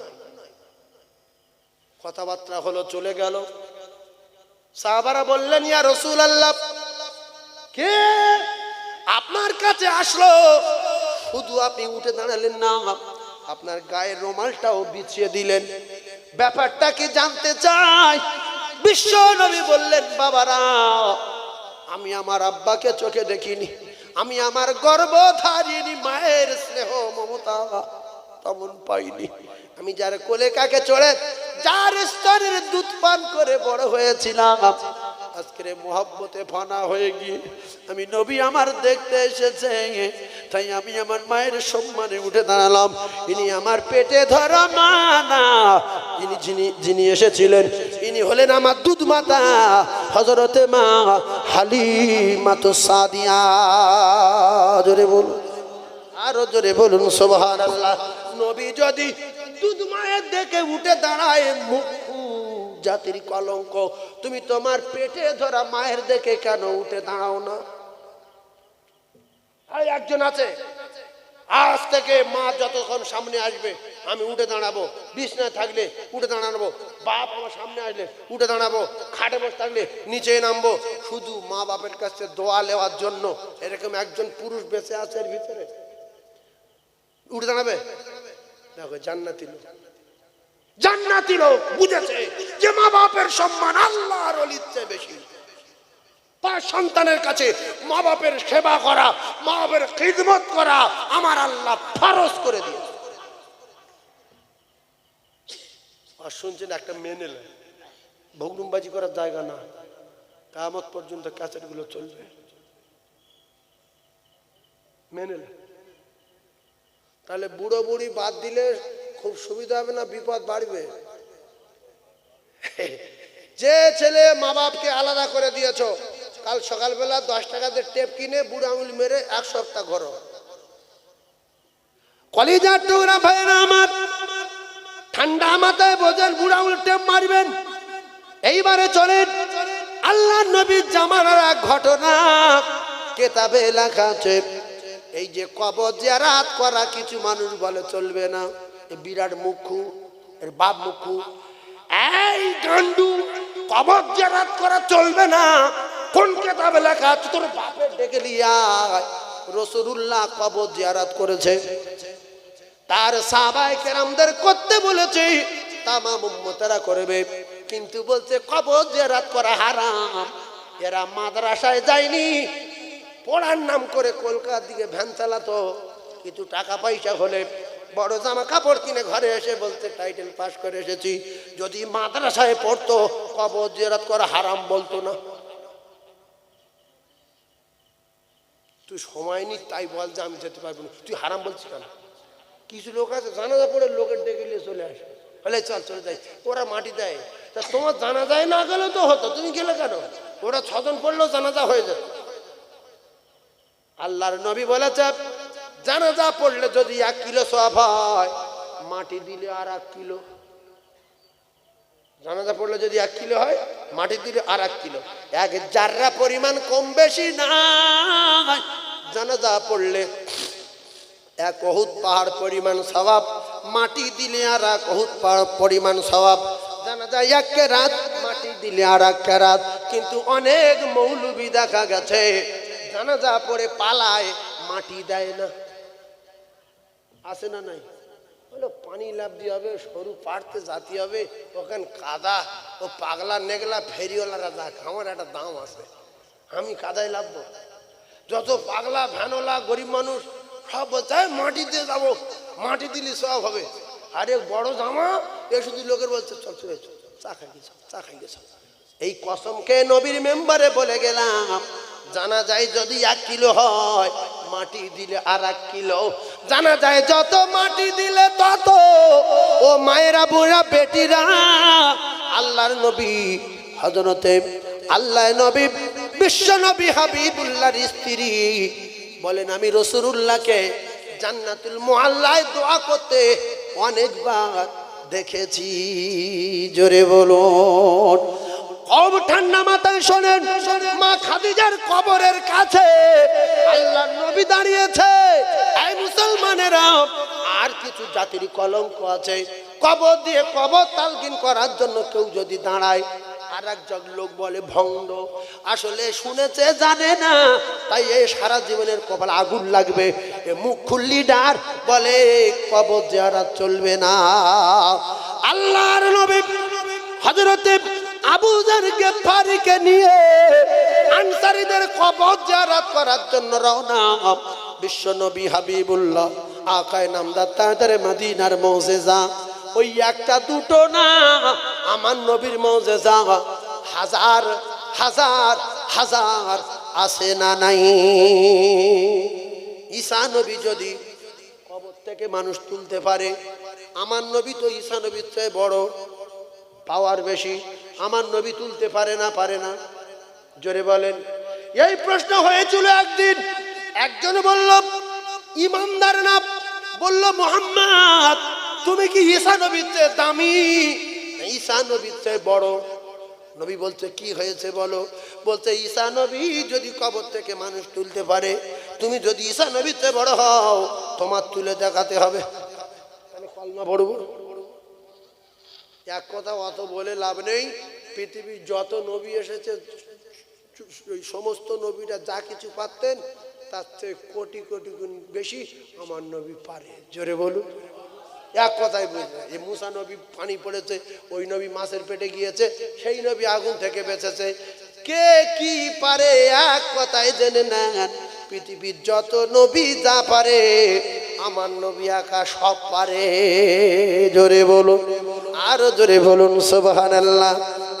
কথাবার্তা হলো, চলে গেল। সাহাবারা বললেন, ইয়া রাসূলুল্লাহ, কে আপনার কাছে আসলো? শুধু আপনি উঠে দাঁড়ালেন না, আপনার গায়ের রুমালটাও বিছিয়ে দিলেন, ব্যাপারটা কি জানতে চাই। বিশ্ব নবী বললেন, বাবারা, আমি আমার আব্বাকে চোখে দেখিনি, আমি আমার গর্ভধারিণী মায়ের স্নেহ মমতা তেমন পাইনি। আমি যার কোলে কাকে চড়ে যার স্তরের দুধ পান করে বড় হয়েছিলাম, আজকের মোহাব্বতে ফানা হয়ে গিয়ে আমি নবী আমার দেখতে এসেছে, তাই আমি আমার মায়ের সম্মানে উঠে দাঁড়ালাম। ইনি আমার পেটে ধরা মা না, ইনি যিনি এসেছিলেন ইনি হলেন আমার দুধ মাতা হযরতে মা হালিমাতুস সাদিয়া। জোরে বলুন, আরো জোরে বলুন সুবহানাল্লাহ। নবী যদি দুধ মায়ের দেখে উঠে দাঁড়ায়, জাতির কলঙ্ক, তুমি তোমার পেটে ধরা মায়ের দেখে কেন উঠে দাঁড়াও না? আর একজন আছে, আজ থেকে মা যতক্ষণ সামনে আসবে আমি উঠে দাঁড়াবো, বিছনায় থাকলে উঠে দাঁড়াবো, বাপ আমার সামনে আসলে উঠে দাঁড়াবো, খাটে বসে থাকলে নিচে নামবো, শুধু মা বাপের কাছে দোয়া নেওয়ার জন্য। এরকম একজন পুরুষ বেঁচে আছে এর ভিতরে, উঠে দাঁড়াবে? দেখো জান্নাতি লোক, জান্নাতি লোক বুঝেছে যে মা বাপের সম্মান আল্লাহর ওলির চেয়ে বেশি। তার সন্তানের কাছে মা বাপের সেবা করা, মা বাপের খিদমত করা আমার আল্লাহ ফরজ করে দিয়েছে। আর শুনছেন একটা মেনে ভগ্নুমবাজি করার জায়গা না, কিয়ামত পর্যন্ত ক্যাসেট গুলো চলবে। মেনে তাহলে বুড়ো বুড়ি বাদ দিলে খুব সুবিধা হবে না বিপদ বাড়বে? যে ছেলে মা বাপকে আলাদা করে দিয়েছ, কাল সকালবেলা 10 টাকাতে টেপ কিনে বুড়ো আঙুল মেরে 1 সপ্তাহ ঘর। কলিজার টুকরা ভাইরা আমার, ঠান্ডা মাথায় বোঝেন বুড়ো আঙুল টেপ মারবেন। এইবারে চলেন আল্লাহর নবীর জামানার এক ঘটনা কেতাবে লেখা আছে। এই যে কবর জিয়ারত করা কিছু মানুষ বলে চলবে না, বিরাট মুখ্য, এর বাপ মুখ্য, এই গান্ডু কবর জিয়ারত করা চলবে না। কোন কিতাবে লেখা আছে? তোর বাপের ডেকে লিয়া রাসূলুল্লাহ কবর জিয়ারত করেছে, তার সাহাবায়ে কেরামদের করতে বলেছে, তামাম উম্মতেরা করবে, কিন্তু বলছে কবর জিয়ারত করা হারাম। এরা মাদ্রাসায় যায়নি, পড়ার নাম করে কলকাতার দিকে ভ্যান চালাতো, কিছু টাকা পয়সা হলে বড় জামা কাপড় কিনে ঘরে এসে বলতে টাইটেল পাস করে এসেছি। যদি মাদ্রাসায় পড়তো কবর জিয়ারত করা হারাম বলতো না। তুই সময় নি তাই বল যে আমি যেতে পারবো না, তুই হারাম বলছিস কেন? কিছু লোক আছে জানাজা পড়ে লোকের ডেকে নিয়ে চলে আসে, বলে চল চলে যাই, ওরা মাটি দেয়। তা তোমার জানাজায় না গেলে তো হতো, তুমি গেলে কেন? ওরা 6 জন পড়লেও জানাজা হয়ে যেত। আল্লাহর নবী বলেছে জানাজা পড়লে যদি 1 কিলো সওয়াব হয়, মাটি দিলে আর 1 কিলো। জানাজা পড়লে যদি 1 কিলো হয়, মাটি দিলে আর 1 কিলো। 1 জাররা পরিমাণ কম বেশি না। জানাজা পড়লে 1 উহুদ পাহাড় পরিমাণ সওয়াব, মাটি দিলে আর 1 উহুদ পাহাড় পরিমাণ সওয়াব। জানাজা 1 কেরাত, মাটি দিলে আর 1 কেরাত। কিন্তু অনেক মৌলবি দেখা গেছে জানাজা পড়ে পালায়, মাটি দেয় না। আছে না নাই? বলো পানি লাভ দিয়ে হবে, সরু পাড়তে জাতি হবে, ওখানে কাদা, ও পাগলা নেগলা ফেরিওয়ালারা যাক, আমার একটা দাম আছে, আমি কাদায় লাভবো? যত পাগলা ভ্যানওয়ালা গরিব মানুষ সব বলছে মাটি দিয়ে যাবো, মাটি দিলে সব হবে। আরে বড় জামা এ শুধু লোকের বলছে চল চলে চা খাই গেছ, চা খাই গেছ। এই কসমকে নবীর মেম্বারে বলে গেলাম, জানা যায় যদি 1 কিলো হয়, মাটি দিলে আর 1 কিলো। জানা যায় যত মাটি দিলে তত। ও মায়েরা বুড়া বেটিরা, আল্লাহর নবী হযরতে আল্লাহ নবী বিশ্ব নবী হাবিবুল্লাহর স্ত্রী বলেন, আমি রাসূলুল্লাহকে জান্নাতুল মুআল্লায় দোয়া করতে অনেকবার দেখেছি। জোরে বলুন। খুব ঠান্ডা মাথায় শোনেন, মা খাদিজার কবরের কাছে আল্লাহর নবী দাঁড়িয়েছে। এই মুসলমানেরা, আর কিছু জাতির কলঙ্ক আছে, কবর দিয়ে কবর তালকিন করার জন্য কেউ যদি দাঁড়ায়, আর একজন লোক বলে ভণ্ড। আসলে শুনেছে জানে না, তাই এই সারা জীবনের কপালে আগুন লাগবে। এ মুখ লিডার বলে কবর জিয়ারত চলবে না। আল্লাহর নবী হযরতে আবু যর গিফারিকে নিয়ে আনসারীদের কবর জিয়ারত করার জন্য রওনা। বিশ্ব নবী হাবিবুল্লাহ আকায়ে নামদার তাজদারে মদিনার মুজিজা ওই একটা দুটো না, আমার নবীর মুজিজা হাজার হাজার হাজার আছে না নাই। ঈসা নবী যদি কবর থেকে মানুষ তুলতে পারে, আমার নবী তো ঈসা নবীর চেয়ে বড়, পাওয়ার বেশি, আমার নবী তুলতে পারে না? পারে না? জোরে বলেন। এই প্রশ্ন হয়েছিল একদিন, একজন বলল ইমানদার না, বলল মুহাম্মদ তুমি কি ঈসা নবীর চেয়ে দামি, ঈসা নবীর চেয়ে বড়? নবী বলছে কি হয়েছে বলো? বলছে ঈসা নবী যদি কবর থেকে মানুষ তুলতে পারে, তুমি যদি ঈসা নবীর চেয়ে বড় হও, তোমার তুলে দেখাতে হবে। আমি কলমা পড়ব। এক কথা অত বলে লাভ নেই। পৃথিবীর যত নবী এসেছে ওই সমস্ত নবীরা যা কিছু পারতেন তার চেয়ে কোটি কোটি গুণ বেশি আমার নবী পারে। জোরে বলুন। এক কথাই বুঝবে। এই মুসা নবী পানি পড়েছে, ওই নবী মাছের পেটে গিয়েছে, সেই নবী আগুন থেকে বেঁচেছে। কে কি পারে এক কথায় জেনে নেন, পৃথিবীর যত নবী যা পারে আমার নবী একা সব পারে। জোরে বলুন, আরো জোরে বলুন সুবহানাল্লাহ।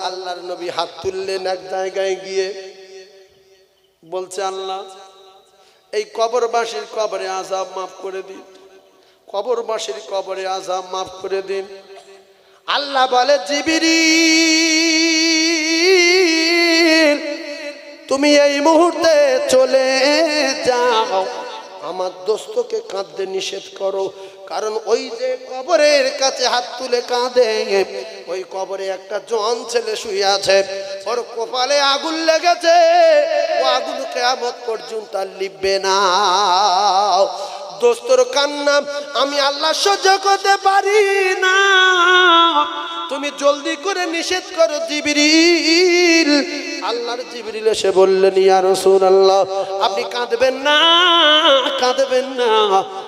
আল্লাহর নবী হাত তুললেন এক জায়গায় গিয়ে, বলছে আল্লাহ এই কবরবাসীর কবরে আযাব মাফ করে দিন, কবরবাসীর কবরে আযাব মাফ করে দিন। আল্লাহ বলে জিবরিল তুমি এই মুহূর্তে চলে যাও, আমার দোস্তকে কাঁদতে নিষেধ করো, কারণ ওই যে কবরের কাছে হাত তুলে কাঁদে, ওই কবরে একটা জোয়ান ছেলে শুয়ে আছে, ওর কপালে আগুন লেগেছে, ও আগুন কিয়ামত পর্যন্ত আর লিখবে না। দোস্তর কান্না আমি আল্লাহ সহ্য করতে পারি না, তুমি জলদি করে নিষেধ করো জিবরিল। আল্লাহর জিবরিল এসে বললেন ইয়া রাসূলুল্লাহ আপনি কাঁদবেন না, কাঁদবেন না,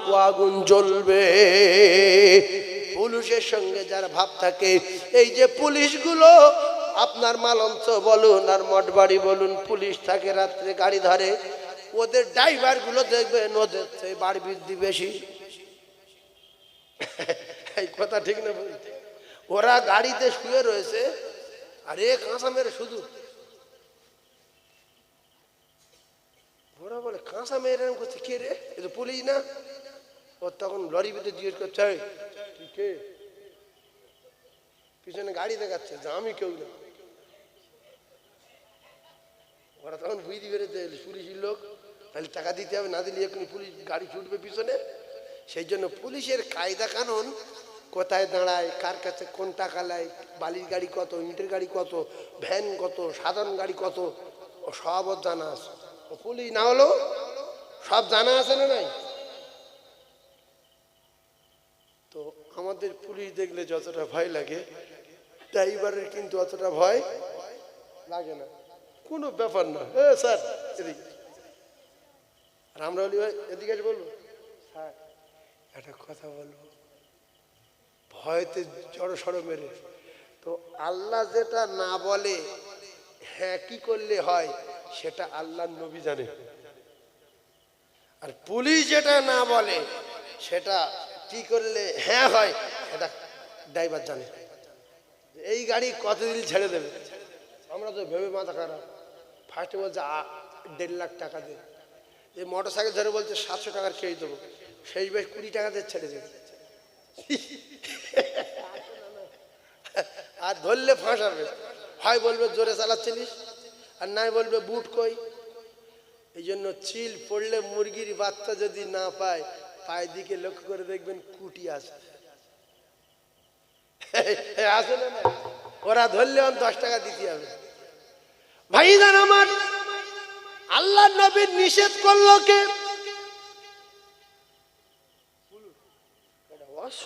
ও আগুন জ্বলবে। পুলিশের সঙ্গে যার ভাব থাকে, এই যে পুলিশগুলো আপনার মালঞ্চ বলুন আর মঠবাড়ি বলুন, পুলিশ থাকে রাত্রে গাড়ি ধরে, ওদের ড্রাইভার গুলো দেখবেন ওদের চেয়ে বাড়ি বৃদ্ধি বেশি। এই কথা ঠিক না বলতে? ওরা গাড়িতে শুয়ে রয়েছে আর এ কাঁচা মেরে শুধু, ওরা বলে কাঁচা মেরে এরকম করছে, কে রে এ তো পুলিশ না? ও তখন লরি ভিতরে জিজ্ঞেস করছে কে, পিছনে গাড়ি দেখাচ্ছে যে আমি কেউ না। ওরা তখন বুঝতে পেরেছে পুলিশের লোক, তাহলে টাকা দিতে হবে, না দিলে এখনই পুলিশ গাড়ি ছুটবে পিছনে। সেই জন্য পুলিশের কায়দা কানুন, কোথায় দাঁড়ায়, কার কাছে কোন টাকা নেয়, বালির গাড়ি কত, ইটের গাড়ি কত, ভ্যান কত, সাধারণ গাড়ি কত, ও সব ওর জানা আছে। ও পুলিশ না হলেও সব জানা আছে না নাই? তো আমাদের পুলিশ দেখলে যতটা ভয় লাগে, ড্রাইভারের কিন্তু অতটা ভয় লাগে না, কোনো ব্যাপার না। স্যার এদিকে, আর আমরা বলি ভাই এদিকে বলবো, হ্যাঁ একটা কথা বলবো, ভয়তে জড়ো সড়ো মেরে। তো আল্লাহ যেটা না বলে হ্যাঁ কি করলে হয় সেটা আল্লাহর নবী জানে, আর পুলিশ যেটা না বলে সেটা কি করলে হ্যাঁ হয় এটা ড্রাইভার জানে। এই গাড়ি কতদিন ছেড়ে দেবে, আমরা তো ভেবে মাথা খারাপ। ফার্স্টে বলছে 1.5 লাখ টাকা দে, এই মোটর সাইকেল ধরে বলছে 700 টাকার খেয়ে দেবো, সেই বেশ 20 টাকা দিয়ে ছেড়ে দেবে। আর ধরলে ফাঁসাবে, হয় বলবে জোরে চালাচ্ছিলিস, আর নাই বলবে বুট কই। এই জন্য চিল পড়লে মুরগির বাচ্চা যদি না পায়, পায়ের দিকে লক্ষ্য করে দেখবেন কুটি আছে, আছে না? ওরা ধরলে 10 টাকা দিতে হবে। ভাইজান আমার, আল্লাহ নবী নিষেধ করলো কে?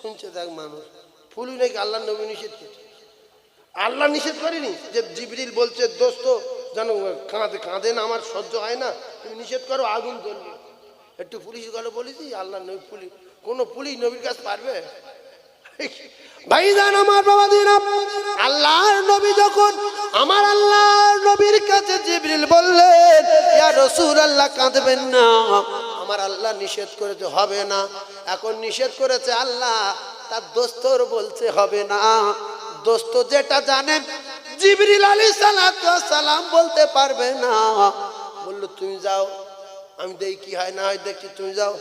শুনছে দেখ মানুষ, ফুলু নাকি আল্লাহ নবী নিষেধ করছে? আল্লাহ নিষেধ করেনি যে জিবরিল বলছে দোস্ত জানো কাঁদে না, আমার সহ্য হয় না, তুমি নিষেধ করো আগুন জ্বলবে। একটু পুলিশ গেলে বলেছি আল্লাহ নবী, পুলিশ কোনো পুলিশ নবীর কাছে পারবে? ভাইজান আমার বাবা দিন, আল্লাহর নবী যখন আমার আল্লাহর নবীর কাছে জিবরিল বললেন ইয়া রাসূলুল্লাহ কাঁদবেন না, আমার আল্লাহ নিষেধ করেছে হবে না, এখন নিষেধ করেছে আল্লাহ, তার দোস্তর বলছে হবে না। দোস্ত যেটা জানেন জিবরিল আলাইহিস সালাম বলতে পারবে না। বললো তুমি যাও, আমি দেখি কি হয় না হয় দেখছি, তুমি যাও।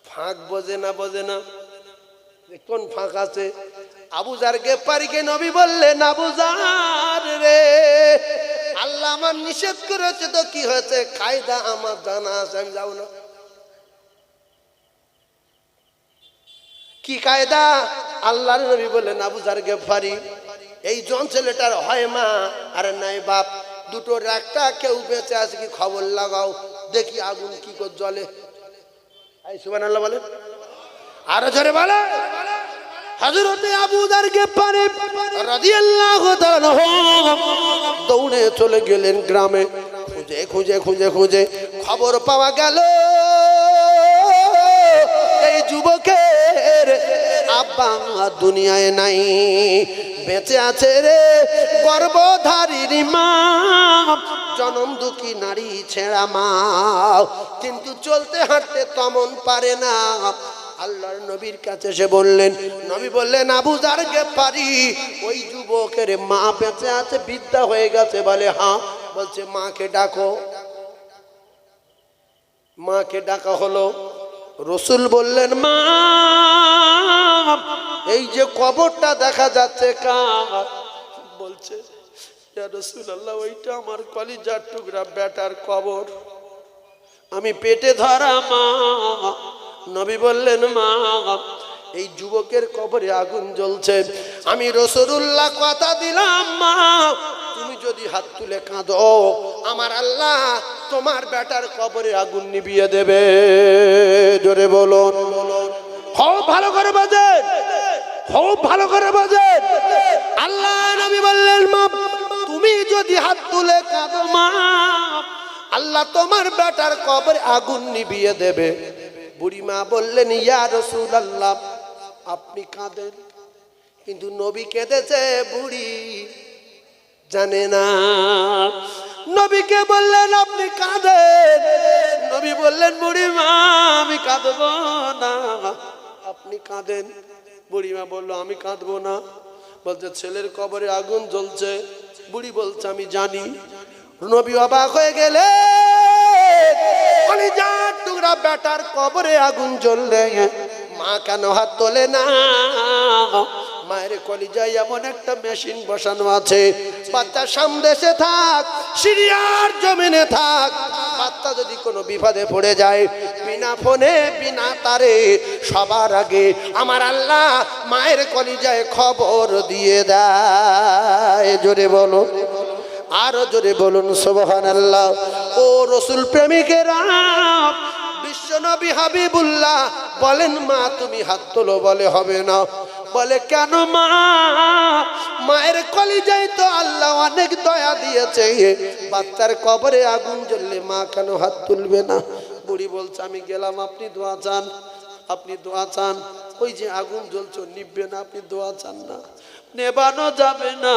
ফাঁক বোঝে না, বোঝে না কোন ফাঁক আছে। আবু জার গেফারিকে নবী বললেন, আবু জার রে, আল্লাহ আমার নিষেধ করেছে তো কি হয়েছে, কায়দা আমার জানা আছে, আমি যাও না। কি কায়দা? আল্লাহর নবী বললেন, আবু জার গেফারি, এই জন ছেলেটার হয় মা আর নাই বাপ, দুটোর একটা কেউ বেঁচে আছে কি খবর লাগাও, দেখি আগুন কি করে জ্বলে। সুবহানাল্লাহ বলে, আরো জোরে বলে। হযরতে আবু যার গেফারি রাদিয়াল্লাহু তাআলা দৌড়ে চলে গেলেন গ্রামে। খুঁজে খুঁজে খুঁজে খুঁজে খবর পাওয়া গেল এই যুবকের আব্বা দুনিয়ায় নাই, বেঁচে আছে রে গর্ভধারীর মা, জনম দুঃখী নারী ছেঁড়া মা, কিন্তু চলতে হাঁটতে তেমন পারে না। আল্লাহর নবীর কাছে সে বললেন, নবী বললেন, আবু যার গেফারি, ওই যুবকের মা বেঁচে আছে, বিদ্যা হয়ে গেছে। বলে হ্যাঁ। বলছে মাকে ডাকো। মাকে ডাকা হলো। রসুল বললেন, মা এই যে কবরটা দেখা যাচ্ছে কার? বলছে, ইয়া রাসূলুল্লাহ, ওইটা আমার কলিজার টুকরা বেটার কবর, আমি পেটে ধরা মা। নবী বললেন, মা এই যুবকের কবরে আগুন জ্বলছে, আমি রাসূলুল্লাহ কথা দিলাম মা, তুমি যদি হাত তুলে কাঁদো আমার আল্লাহ তোমার বেটার কবরে আগুন নিভিয়ে দেবে। জোরে বলুন, খুব ভালো করে বাজেন, খুব ভালো করে বাজেন। আল্লাহ নবী বললেন, মা তুমি যদি হাত তুলে কাঁদো মা, আল্লাহ তোমার বেটার কবরে আগুন নিভিয়ে দেবে। বুড়ি মা বললেন, ইয়া রাসূলুল্লাহ আপনি কাঁদেন। কিন্তু নবী কেঁদেছে, বুড়ি জানে না। নবীকে বললেন, আপনি কাঁদেন। নবী বললেন, বুড়ি মা আমি কাঁদবো না, আপনি কাঁদেন। বুড়ি মা বললো, আমি কাঁদবো না। বলছে, ছেলের কবরে আগুন জ্বলছে। বুড়ি বলছে, আমি জানি। নবী অবাক হয়ে গেলে, কলিজার টুকরা বেটার কবরে আগুন জ্বললে মা কেন হাত তোলে না? মায়ের কলিজায় এমন একটা মেশিন বসানো আছে, বাচ্চা সামদেশে থাক সিরিয়ার জমিনে থাক, বাচ্চা যদি কোনো বিপদে পড়ে যায় বিনা ফোনে বিনা তারে সবার আগে আমার আল্লাহ মায়ের কলিজায় খবর দিয়ে দেয়। জোরে বলো, আরো জোরে বলুন সুবহানাল্লাহ। ও রাসূল প্রেমিকেরা, বিশ্বনবী হাবিবুল্লাহ বলেন, মা তুমি হাত তোলো। বলে হবে না। বলে কেন মা? মায়ের কলিজায় তো আল্লাহ অনেক দয়া দিয়েছে, বাচ্চার কবরে আগুন জ্বললে মা কেন হাত তুলবে না? বুড়ি বলছে, আমি গেলাম, আপনি দোয়া চান, আপনি দোয়া চান। ওই যে আগুন জ্বলছে নিভবে না, আপনি দোয়া চান না, নেবানো যাবে না,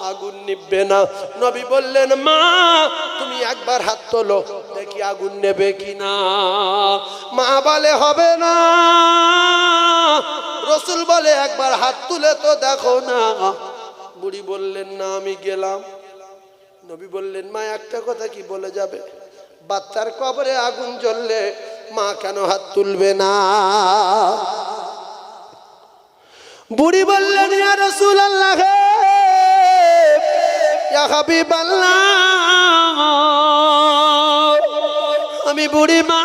আগুন নিভবে না। নবী বললেন, মা তুমি একবার হাত তোলো দেখি আগুন নেবে কিনা। মা বলে হবে না। রসুল বলে, একবার হাত তুলে তো দেখো না। বুড়ি বললেন, না আমি গেলাম। নবী বললেন, মা একটা কথা কি বলে যাবে? বাচ্চার কবরে আগুন জ্বললে মা কেন হাত তুলবে না? বুড়ি বললেন, ইয়া রাসূলুল্লাহ, ইয়া হাবিবাল্লাহ, আমি বুড়ি মা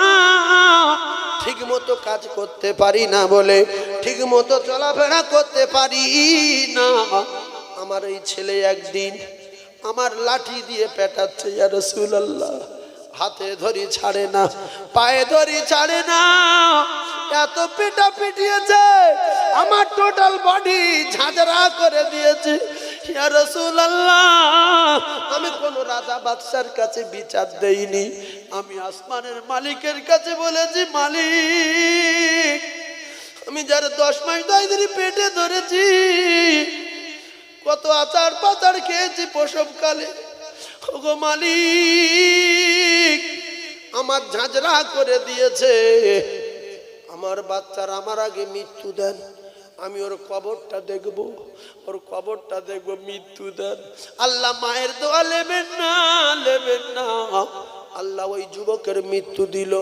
ঠিক মতো কাজ করতে পারি না বলে, ঠিক মতো চলাফেরা করতে পারি না। আমার এই ছেলে একদিন আমার লাঠি দিয়ে পেটাচ্ছে, ইয়া রাসূলুল্লাহ, হাতে ধরি ছাড়ে না, পায়ে ধরি ছাড়ে না, এত পেটা পিটিয়েছে আমার টোটাল বডি ঝাঁঝরা করে দিয়েছে। ইয়া রাসূলুল্লাহ, আমি কোন রাজা বাদশার কাছে বিচার দেইনি, আমি আসমানের মালিকের কাছে বলেছি, মালিক আমি যার 10 মাস 10 দিন পেটে ধরেছি, কত আচার পাচার খেয়েছি প্রসবকালে, ওগো মালিক আমার ঝাঁঝরা করে দিয়েছে। আমার বাচ্চার আমার আগে মৃত্যু দেন, আমি ওর কবরটা দেখব, ওর কবরটা দেখব, মৃত্যু দেন। আল্লাহ মায়ের দোয়া নেবেন না, নেবেন না। আল্লাহ ওই যুবকের মৃত্যু দিল।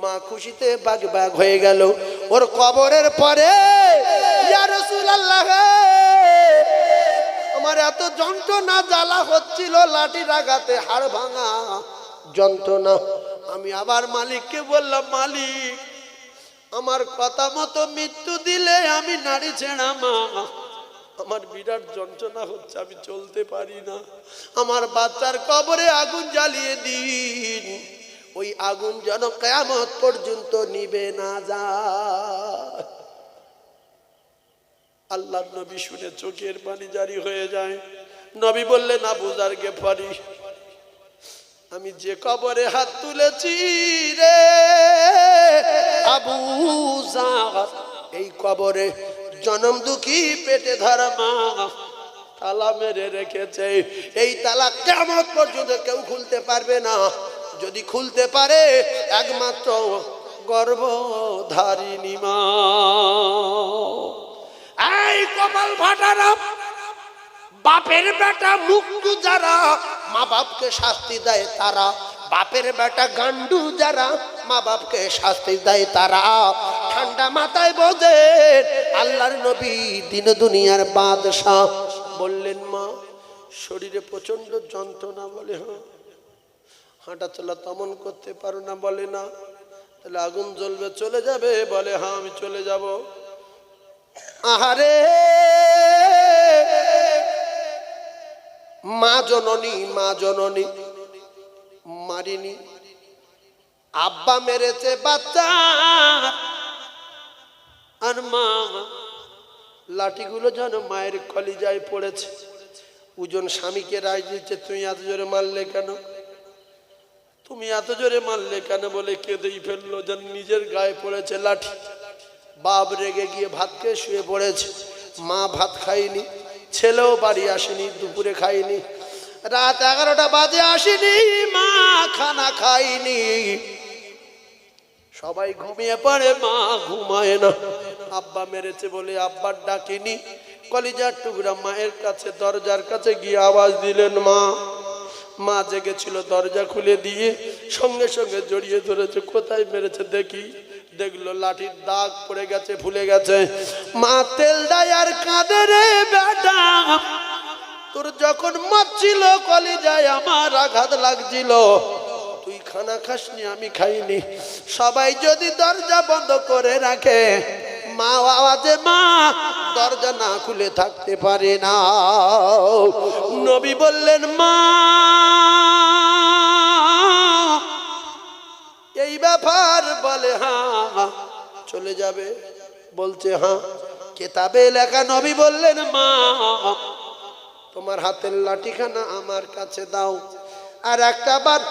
মা খুশিতে বাগ বাগ হয়ে গেল। ওর কবরের পরে ইয়া রাসূলুল্লাহ, আমার এত যন্ত্রণা জ্বালা হচ্ছিল, লাঠির আঘাতে হাড় ভাঙা যন্ত্রণা। আমি আবার মালিককে বললাম, মালিক আমার কথা মতো মৃত্যু দিলে আমি নারী ছেড়া মা, আমার বিরাট যন্ত্রণা হচ্ছে, আমি চলতে পারি না। আমার বাচ্চার কবরে আগুন জ্বালিয়ে দিন, ওই আগুন যেন কিয়ামত পর্যন্ত নিবে না যায়। আল্লাহর নবী শুনে চোখের পানি জারি হয়ে যায়। নবী বললেন, আবু যার গেফারি, আমি যে কবরে হাত তুলেছি রে আবু যার, এই কবরে জনম দুঃখী পেটে ধরা মা তালা মেরে রেখেছে। এই তালা কিয়ামত পর্যন্ত কেউ খুলতে পারবে না। যদি খুলতে পারে একমাত্র গর্ভধারিণী মা। এই কপাল ফাটারা, বাপের বেটা মুক্তু যারা মা বাপকে শাস্তি দেয় তারা, বাপের বেটা গান্ডু যারা মা বাপকে শাস্তি দেয় তারা ঠান্ডা মাথায় বোঝে। আল্লাহর নবী দিন দুনিয়ার বাদশাহ বললেন, মা শরীরে প্রচন্ড যন্ত্রণা, বলে হ্যাঁ। হাঁটা চলা তেমন করতে পারো না, বলে না। তাহলে আগুন জ্বলবে, চলে যাবে, বলে হ্যাঁ আমি চলে যাব। আহারে মা জননী, মা জননী মারিনি, আব্বা মেরেছে বাচ্চা, আর মা লাঠিগুলো যেন মায়ের কলিজায় পড়েছে। উজন স্বামীকে রায় দিচ্ছে, তুমি এত জোরে মারলে কেন, তুমি এত জোরে মারলে কেন, বলে কেঁদেই ফেললো, যেন নিজের গায়ে পড়েছে লাঠি। বাপ রেগে গিয়ে ভাত খেয়ে শুয়ে পড়েছে। মা ভাত খায়নি, ছেলেও বাড়ি আসেনি, দুপুরে খায়নি, রাত 11টা বাজে আসেনি, মা খানা খায়নি। সবাই ঘুমিয়ে পড়ে, মা ঘুমায় না। আব্বা মেরেছে বলে আব্বার ডাকিনি, কলিজার টুকরা মায়ের কাছে দরজার কাছে গিয়ে আওয়াজ দিলেন, মা। মা জেগেছিল, দরজা খুলে দিয়ে সঙ্গে সঙ্গে জড়িয়ে ধরেছে। কোথায় মেরেছে দেখি, দেখলো লাঠির দাগ পড়ে গেছে, ভুলে গেছে। মা তেল দেয় আর কাঁদে, রে বেটা তোর যখন মারছিল কলিজায় আমার আঘাত লাগছিল, তুই খানা খাসনি, আমি খাইনি। সবাই যদি দরজা বন্ধ করে রাখে, মা আওয়াজে মা দরজা না খুলে থাকতে পারে না। নবী বললেন, মা এই ব্যাপার, বলে হ্যাঁ। চলে যাবে, বলছে হ্যাঁ। কেতাবে লেখা। নবী বললেন, মা তোমার হাতের লাঠিখানা আমার কাছে দাও, আর একটা বার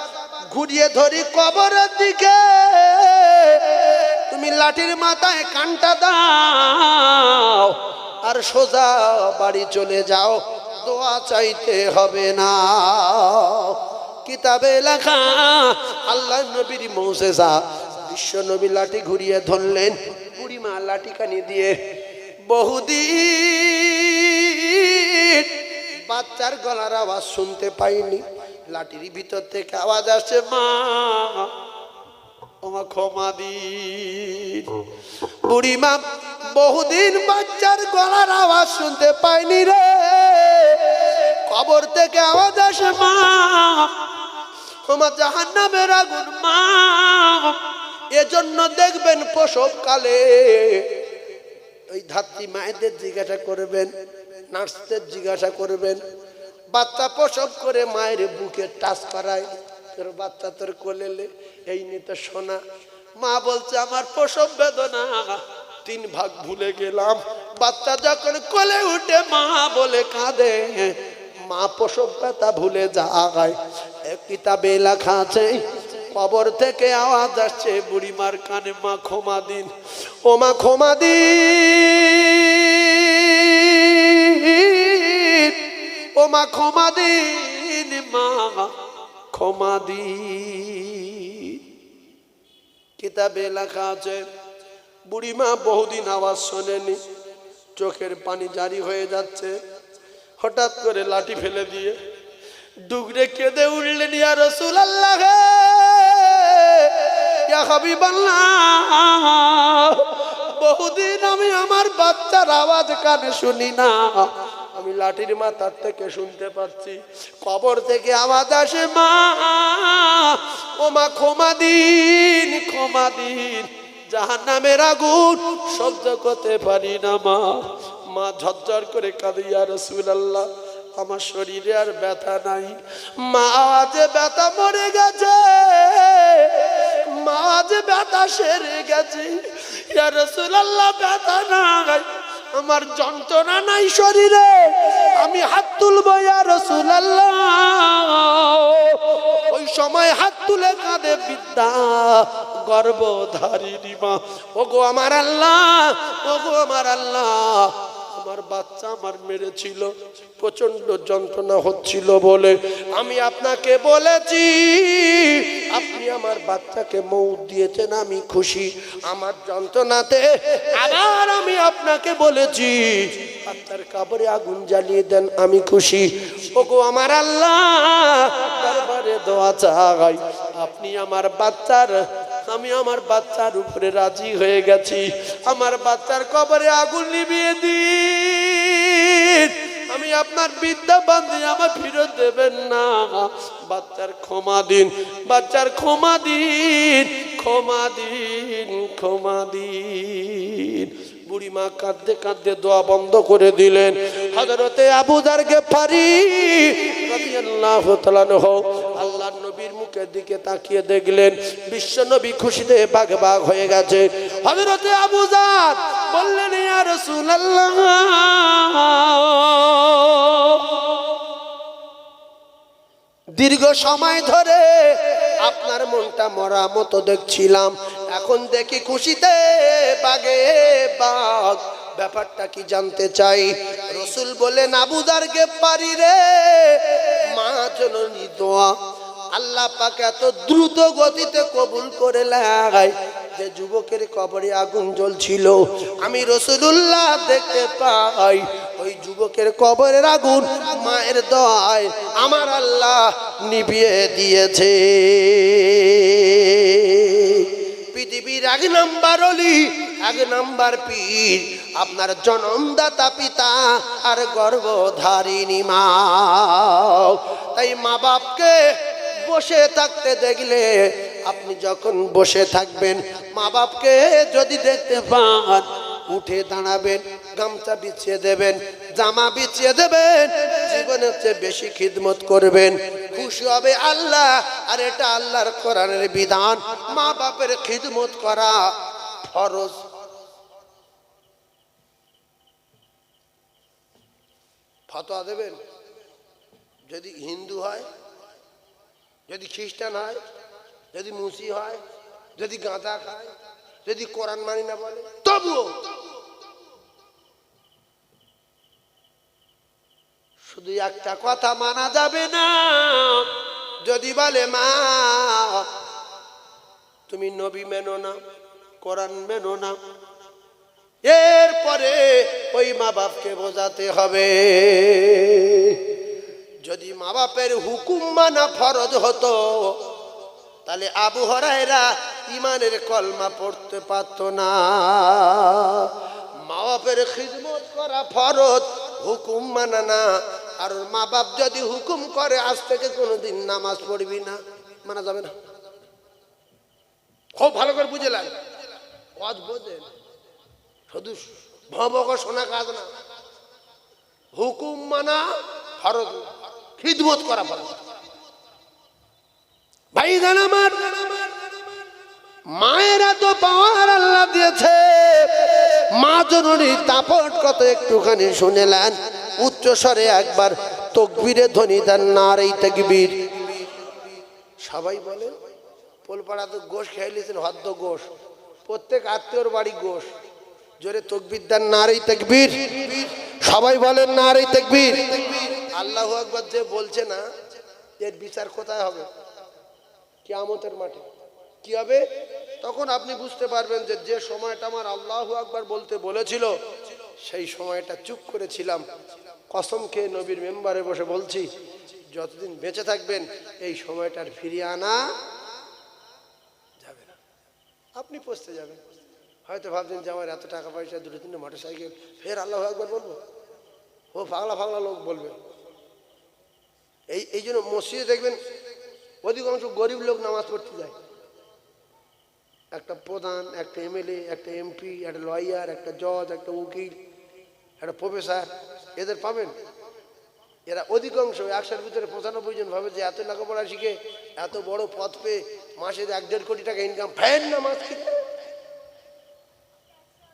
ঘুরিয়ে ধরি কবরের দিকে, তুমি লাঠির মাথায় কানটা দাও, আর সোজা বাড়ি চলে যাও, দোয়া চাইতে হবে না। কিতাবে লেখা আল্লাহ নবীর মুজিজা। বিশ্ব নবী লাঠি ঘুরিয়ে ধরলেন, বুড়িমা লাঠিখানি দিয়ে বহুদিন বাচ্চার গলার আওয়াজ শুনতে পাইনি। লাঠির ভিতর থেকে আওয়াজ আসছে, মা ওমা ক্ষমা দিন। বুড়িমা বহুদিন বাচ্চার গলার আওয়াজ শুনতে পাইনি রে। কবর থেকে আওয়াজ আসে, মা ওমা জাহান্নামের আগুন মা। এজন্য দেখবেন প্রসবকালে ওই ধাত্রী মায়েদের জিজ্ঞাসা করবেন, নার্সদের জিজ্ঞাসা করবেন, বাচ্চা প্রসব করে মায়ের বুকে টাচ করায়, তোর বাচ্চা তোর কোলেলে, এই নিয়ে তো শোনা। মা বলছে, আমার প্রসব বেদনা 3 ভাগ ভুলে গেলাম। বাচ্চা যখন কোলে উঠে মা বলে কাঁদে, মা প্রসব ব্যথা ভুলে যায়। এক কিতাবে লেখা আছে, কবর থেকে আওয়াজ আসছে বুড়িমার কানে, মা ক্ষমা দিন, ও মা ক্ষমা দিন, ও মা ক্ষমা দিন, মা ক্ষমা দিন। কিতাবে লেখা আছে বুড়িমা বহুদিন আওয়াজ শোনেনি, চোখের পানি জারি হয়ে যাচ্ছে। হঠাৎ করে লাঠি ফেলে দিয়ে ডুগরে কেঁদে উঠলেন, ইয়া রাসূলুল্লাহ, ইয়া হাবিবাল্লাহ, বহুদিন আমি আমার বাচ্চার আওয়াজ কানে শুনি না, আমি লাঠির মাথার থেকে শুনতে পাচ্ছি, কবর থেকে আওয়াজ আসে, মা ও মা ক্ষমা দিন, ক্ষমা দিন, জাহান্নামের আগুন সহ্য করতে পারি না মা। মা ঝরঝর করে কাঁদে, ইয়া রাসূলুল্লাহ, আমার শরীরে আর ব্যথা নাই, মা আজ ব্যথা মরে গেছে, মা আজ ব্যথা সেরে গেছে, ইয়া রাসূলুল্লাহ ব্যথা নাই, আমার যন্ত্রণা নাই শরীরে, আমি হাত তুলবো ইয়া রাসূলুল্লাহ। ওই সময় হাত তুলে কাঁদে বৃদ্ধা গর্ভধারিণী মা, ওগো আমার আল্লাহ, ওগো আমার আল্লাহ, আমার বাচ্চা আমার মেরেছিল, প্রচন্ড যন্ত্রণা হচ্ছিল বলে আমি আপনাকে বলেছি, আপনি আমার বাচ্চাকে মৌত দিয়েছেন, আমি খুশি, আমার যন্ত্রণাতে আবার আমি আপনাকে বলেছি বাচ্চার কবরে আগুন জ্বালিয়ে দেন, আমি খুশি। ওগো আমার আল্লাহ, দরবারে দোয়া চাই, আপনি আমার বাচ্চার, আমি আমার বাচ্চার উপরে রাজি হয়ে গেছি, আমার বাচ্চার কবরে আগুন নিভিয়ে দিন, আমি আপনার বিদ্যা বান্ধি আমার ফিরত দেবেন না, বাচ্চার ক্ষমা দিন, বাচ্চার ক্ষমা দিন, ক্ষমা দিন, ক্ষমা দিন। বুড়িমা কাঁদতে কাঁদতে দোয়া বন্ধ করে দিলেন। হযরতে আবু যার গিফারি রাদিয়াল্লাহু তাআলা আনহু আল্লাহর নবীর মুখের দিকে তাকিয়ে দেখলেন বিশ্ব নবী খুশিতে বাগ বাগ হয়ে গেছে। হযরতে আবু যার বললেন, ইয়া রাসূলুল্লাহ, দীর্ঘ সময় ধরে আপনার মনটা মরা মতো দেখছিলাম, এখন দেখি খুশিতে বাগে বাগ, ব্যাপারটা কি জানতে চাই। রাসূল বলেন, আবু যার গিফারি রে, মা জননী দোয়া আল্লাহ পাক এত দ্রুত গতিতে কবুল করে নেয় যে যুবকের কবরে আগুন জ্বলছিল, আমি রাসূলুল্লাহ দেখতে পাই ওই যুবকের কবরের আগুন মায়ের দোয়ায় আমার আল্লাহ নিভিয়ে দিয়েছে। পৃথিবীর এক নাম্বার ওলি, এক নাম্বার পীর, আপনার জন্মদাতা পিতা আর গর্ভধারিণী মা। তাই মা বাপকে বসে থাকতে দেখলে, আপনি যখন বসে থাকবেন, মা বাপকে যদি দেখতে পান, উঠে দাঁড়াবেন, গামছা বিছিয়ে দেবেন, জামা বিছিয়ে দেবেন, জীবনের চেয়ে বেশি খিদমত করবেন, খুশি হবে আল্লাহ। আর এটা আল্লাহর কোরআনের বিধান, মা বাপের খিদমত করা ফরজ। ফতোয়া দেবেন, যদি হিন্দু হয়, যদি খ্রিস্টান হয়, যদি মুসি হয়, যদি গাঁজা খায়, যদি কোরআন মানি না বলে, তবুও শুধু একটা কথা মানা যাবে না, যদি বলে মা তুমি নবী মেনো না, কোরআন মেনো না, এরপরে ওই মা বাপকে বোঝাতে হবে। যদি মা বাপের হুকুম মানা ফরজ হতো, তাহলে আবু হুরায়রা ঈমানের কলমা পড়তে পারত না। মা বাপের খিদমত করা ফরজ, হুকুম মানা না। আর মা বাপ যদি হুকুম করে আজ থেকে কোনোদিন নামাজ পড়বি না, মানা যাবে না। খুব ভালো করে বুঝলেন, কাজ বোঝেন, শুধু ভবক শোনা কাজ না, হুকুম মানা ফরজ, খিদমত করা ফরজ। ভাইজান আমার, মায়েরা তো পাওয়ার আল্লাহ দিয়েছে, মা জননীর দাপট কত একটুখানি শুনেলেন। উচ্চ স্বরে একবার তাকবীরে ধ্বনি দেন, নারে তাকবীর। সবাই বলে পোলপাড়া তো গোশ খেয়ে নিয়েছেন, হদ্দ গোশ, প্রত্যেক আত্মীয়র বাড়ি গোশ। জোরে তাকবীর দেন, নারে তাকবীর। সবাই বলেন নারে তাকবীর। আল্লাহু আকবার যে বলছে না, এর বিচার কোথায় হবে? কিয়ামতের মাঠে। কি হবে? তখন আপনি বুঝতে পারবেন যে যে সময়টা আমার আল্লাহু আকবার বলতে বলেছিল সেই সময়টা চুপ করেছিলাম। কসম খেয়ে নবীর মেম্বারে বসে বলছি, যতদিন বেঁচে থাকবেন এই সময়টার ফিরিয়ে আনা যাবে না। আপনি পৌঁছতে যাবেন, হয়তো ভাবছেন যে আমার এত টাকা পয়সা, দুটো তিনটে মোটর সাইকেল, ফের আল্লাহু আকবার বলবো? ও পাগলা পাগলা লোক বলবে। এই জন্য মসজিদে দেখবেন অধিকাংশ গরিব লোক নামাজ পড়তে যায়। একটা প্রধান, একটা এমএলএ, একটা এমপি, একটা লয়ার, একটা জজ, একটা উকিল, একটা প্রফেসর, এদের পাবেন। এরা অধিকাংশ 100-র ভিতরে 95 জন ভাবে যে এত লেখাপড়া শিখে এত বড় পদ পেয়ে মাসে 1-1.5 কোটি টাকা ইনকাম, ফের নামাজ শিখে।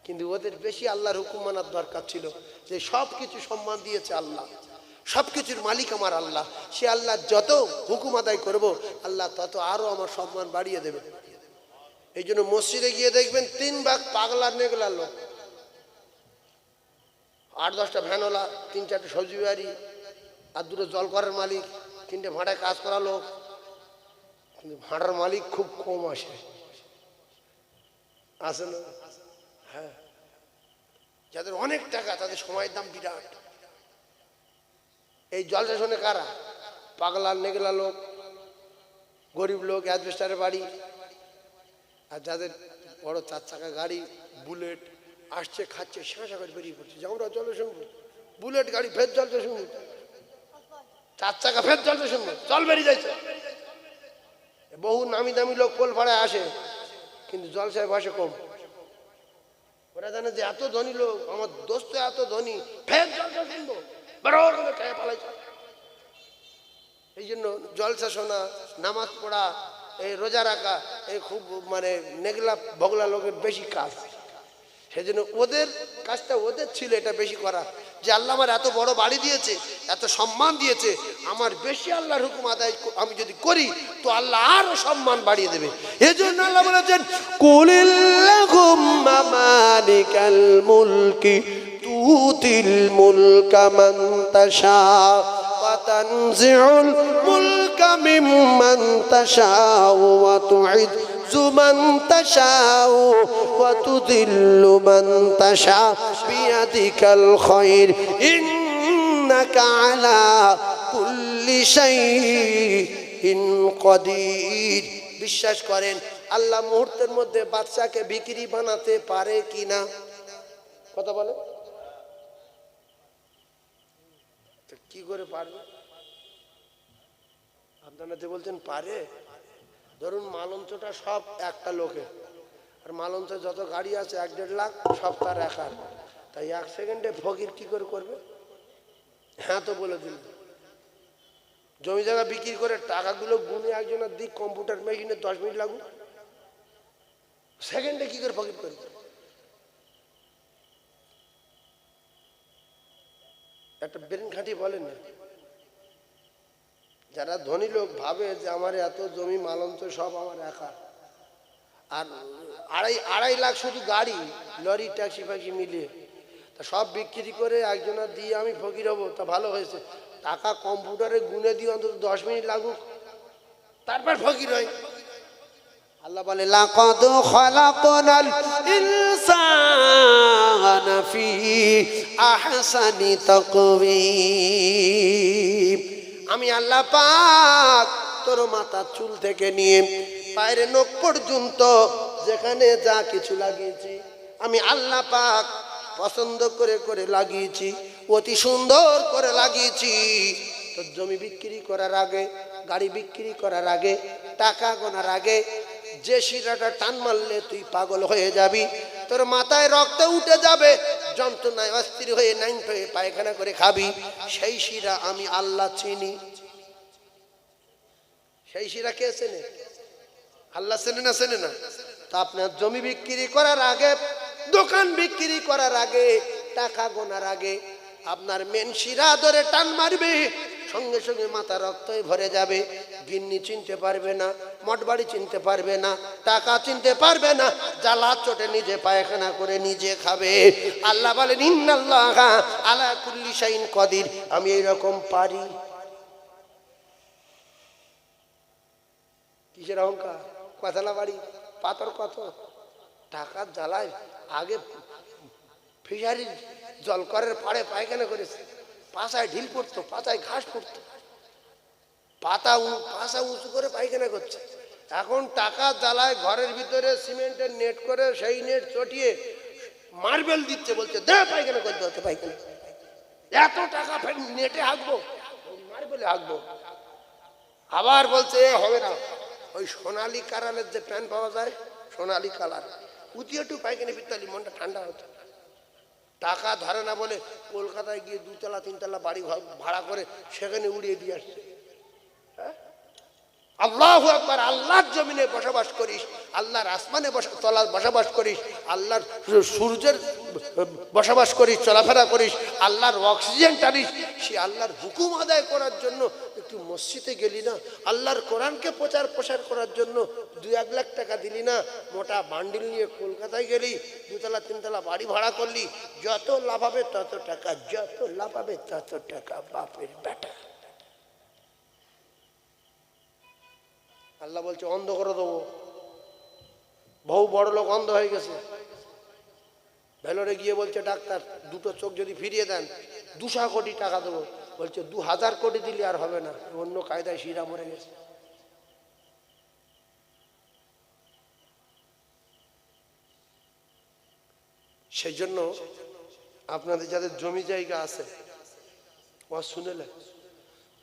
কিন্তু ওদের বেশি আল্লাহর হুকুম মানার দরকার ছিল, যে সব কিছু সম্মান দিয়েছে আল্লাহ, সব কিছুর মালিক আমার আল্লাহ। সে আল্লাহ যত হুকুম আদায় করব আল্লাহ তত আরো আমার সম্মান বাড়িয়ে দেবে। এই জন্য মসজিদে গিয়ে দেখবেন 3 ভাগ পাগলা নেগলা লোক, 8-10টা ভ্যানওয়ালা, 3-4টে সবজি বাড়ি, আর 2টো জল করার মালিক, 3টে ভাড়ায় কাজ করা লোক। কিন্তু ভাড়ার মালিক খুব কম আসে না? হ্যাঁ, যাদের অনেক টাকা তাদের সময়ের দাম বিরাট। এই জলসা শোনে কারা? পাগলা নেগলা লোক, গরিব লোক, অ্যাডভেস্টারের বাড়ি। আর যাদের বড় 4 চাকা গাড়ি, বুলেট আসছে, খাচ্ছে, শাঁসা করে বেরিয়ে পড়ছে যে আমরা জলে শুনবো। বুলেট গাড়ি ফের জলসা শুনবো, 4 চাকা ফের জলসা শুনবো, জল বেরিয়ে যাচ্ছে। বহু নামি দামি লোক পোল ভাড়ায় আসে, কিন্তু জলসায় বসে কম। ওরা জানে যে এত ধনী লোক, আমার দোস্ত এত ধনী, ফের জলসা শুনবো, বড় খেয়ে পালাইছে। এই জন্য জলসা শোনা, নামাজ পড়া, এই রোজা রাখা, এই খুব মানে নেগলা বগলা লোকের বেশি কাজ। সেজন্য ওদের কাজটা ওদের ছিল এটা বেশি করা, যে আল্লাহ আমার এত বড় বাড়ি দিয়েছে, এত সম্মান দিয়েছে, আমার বেশি আল্লাহর হুকুম আদায় আমি যদি করি তো আল্লাহ আরো সম্মান বাড়িয়ে দেবে। এজন্য আল্লাহ বলেছেন, কুলিল্লাহুম্মা মালিকাল মুলকি তুতিল মুলকা মান তাশা ওয়া তানজিউল মুলকা মিম্মান তাশা ওয়া তুইজ্জু মান তাশা ওয়া তুযিল্লু মান তাশা বিয়াদিকাল খায়র ইন্নাকা আলা কুল্লি শাইইন কাদির। বিশ্বাস করেন আল্লাহ মুহূর্তের মধ্যে বাদশাকে ভিখিরি বানাতে পারে কিনা? কথা বলে, কি করে পারবে? আপনারা যে বলছেন পারে, ধরুন মালঞ্চটা সব একটা লোকের, আর মালঞ্চে যত গাড়ি আছে 1-1.5 লাখ সব তার একার, তাই 1 সেকেন্ডে ফকির কি করে করবে? হ্যাঁ তো বলে দিল, জমি জায়গা বিক্রি করে টাকাগুলো গুনে একজনের দিক, কম্পিউটার মেশিনে 10 মিনিট লাগুক, সেকেন্ডে কি করে ফকির করবে? একটা ব্রেন খাটিয়ে বলেন না। যারা ধনী লোক ভাবে যে আমার এত জমি মালঞ্চ সব আমার একা, আর 2.5 লাখ শুধু গাড়ি, লরি, ট্যাক্সি ফ্যাক্সি মিলিয়ে, তা সব বিক্রি করে একজনের দিয়ে আমি ফকির হবো, তা ভালো হয়েছে। টাকা কম্পিউটারে গুনে দিয়ে অন্তত 10 মিনিট লাগুক, তারপর ফকির হয়। আল্লাহ বলে, লাকাদ খালাকনাল ইনসানা ফি আহসানি তাকওয়িম। আমি আল্লাহ পাক তোর মাথার চুল থেকে নিয়ে পায়ের নখ পর্যন্ত যেখানে যা কিছু লাগিয়েছি আমি আল্লাহ পাক পছন্দ করে করে লাগিয়েছি, অতি সুন্দর করে লাগিয়েছি। তোর জমি বিক্রি করার আগে, গাড়ি বিক্রি করার আগে, টাকা গোনার আগে যে শিরাটা টান মারলে তুই পাগল হয়ে যাবি, তোর মাথায় রক্ত উঠে যাবে, যন্ত্রণায় অস্থির হয়ে নাইট হয়ে পায়খানা করে খাবি, সেই শিরা আমি আল্লাহ চিনি। সেই শিরা কে চেনে? আল্লাহ চেনে না? চেনে না? তা আপনার জমি বিক্রি করার আগে, দোকান বিক্রি করার আগে, টাকা গোনার আগে আপনার মেন শিরা ধরে টান মারবে, সঙ্গে সঙ্গে মাথা রক্তই ভরে যাবে। গিন্নি চিনতে পারবে না, মঠবাড়ি চিনতে পারবে না, টাকা চিনতে পারবে না, জ্বালা চোটে নিজে পায়খানা করে নিজে খাবে। আল্লাহ বলেন, ইন্নাল্লাহা আলা কুল্লি শাইইন কাদির, আমি এইরকম পারি। কিসের অহংকার? কতলা বাড়ি, পাথর কত, টাকার জ্বালায় আগে ফিশারির জলকরের পাড়ে পায়খানা করেছে, পাশায় ঢিল পড়তো, পাতায় ঘাস পড়তো, পাশা উঁচু করে পায়খানা করছে। এখন টাকা জ্বালায় ঘরের ভিতরে সিমেন্টের নেট করে সেই নেট চটিয়ে মার্বেল দিচ্ছে, বলছে দে পায়খানা করতে হচ্ছে, পায়খানা এত টাকা ফের নেটে হাঁকবো, মার্বেলে হাঁকবো। আবার বলছে হবে না, ওই সোনালি কালারের যে প্যান্ট পাওয়া যায়, সোনালি কালার, উতি একটু পায়খানা পিতালি, মনটা ঠান্ডা হতো। টাকা ধরে না বলে কলকাতায় গিয়ে 2 তলা 3 তলা বাড়ি ভাড়া করে সেখানে উড়িয়ে দিয়ে আসছে। আল্লাহু আকবার, আল্লাহর জমিনে বসবাস করিস, আল্লাহর আসমানে তলায় বসবাস করিস, আল্লাহর সূর্যের বসবাস করিস, চলাফেরা করিস, আল্লাহর অক্সিজেন টানিস, সে আল্লাহর হুকুম আদায় করার জন্য একটু মসজিদে গেলি না, আল্লাহর কোরআনকে প্রচার করার জন্য 2-1 লাখ টাকা দিলি না, মোটা বান্ডিল নিয়ে কলকাতায় গেলি, 2 তলা 3 তলা বাড়ি ভাড়া করলি, যত লাভ হবে তত টাকা, যত লাভ হবে তত টাকা, বাপের বেটা। আল্লাহ বলছে অন্ধ করে দেবো। বহু বড় লোক অন্ধ হয়ে গেছে, ভেলোরে গিয়ে বলছে ডাক্তার 2টো চোখ যদি ফিরিয়ে দেন 200 কোটি টাকা দেবো, বলছে 2000 কোটি দিলে আর হবে না, অন্য কায়দায় শিরা মরে গেছে। সেই জন্য আপনাদের যাদের জমি জায়গা আছে ওয়াজ শুনেলে,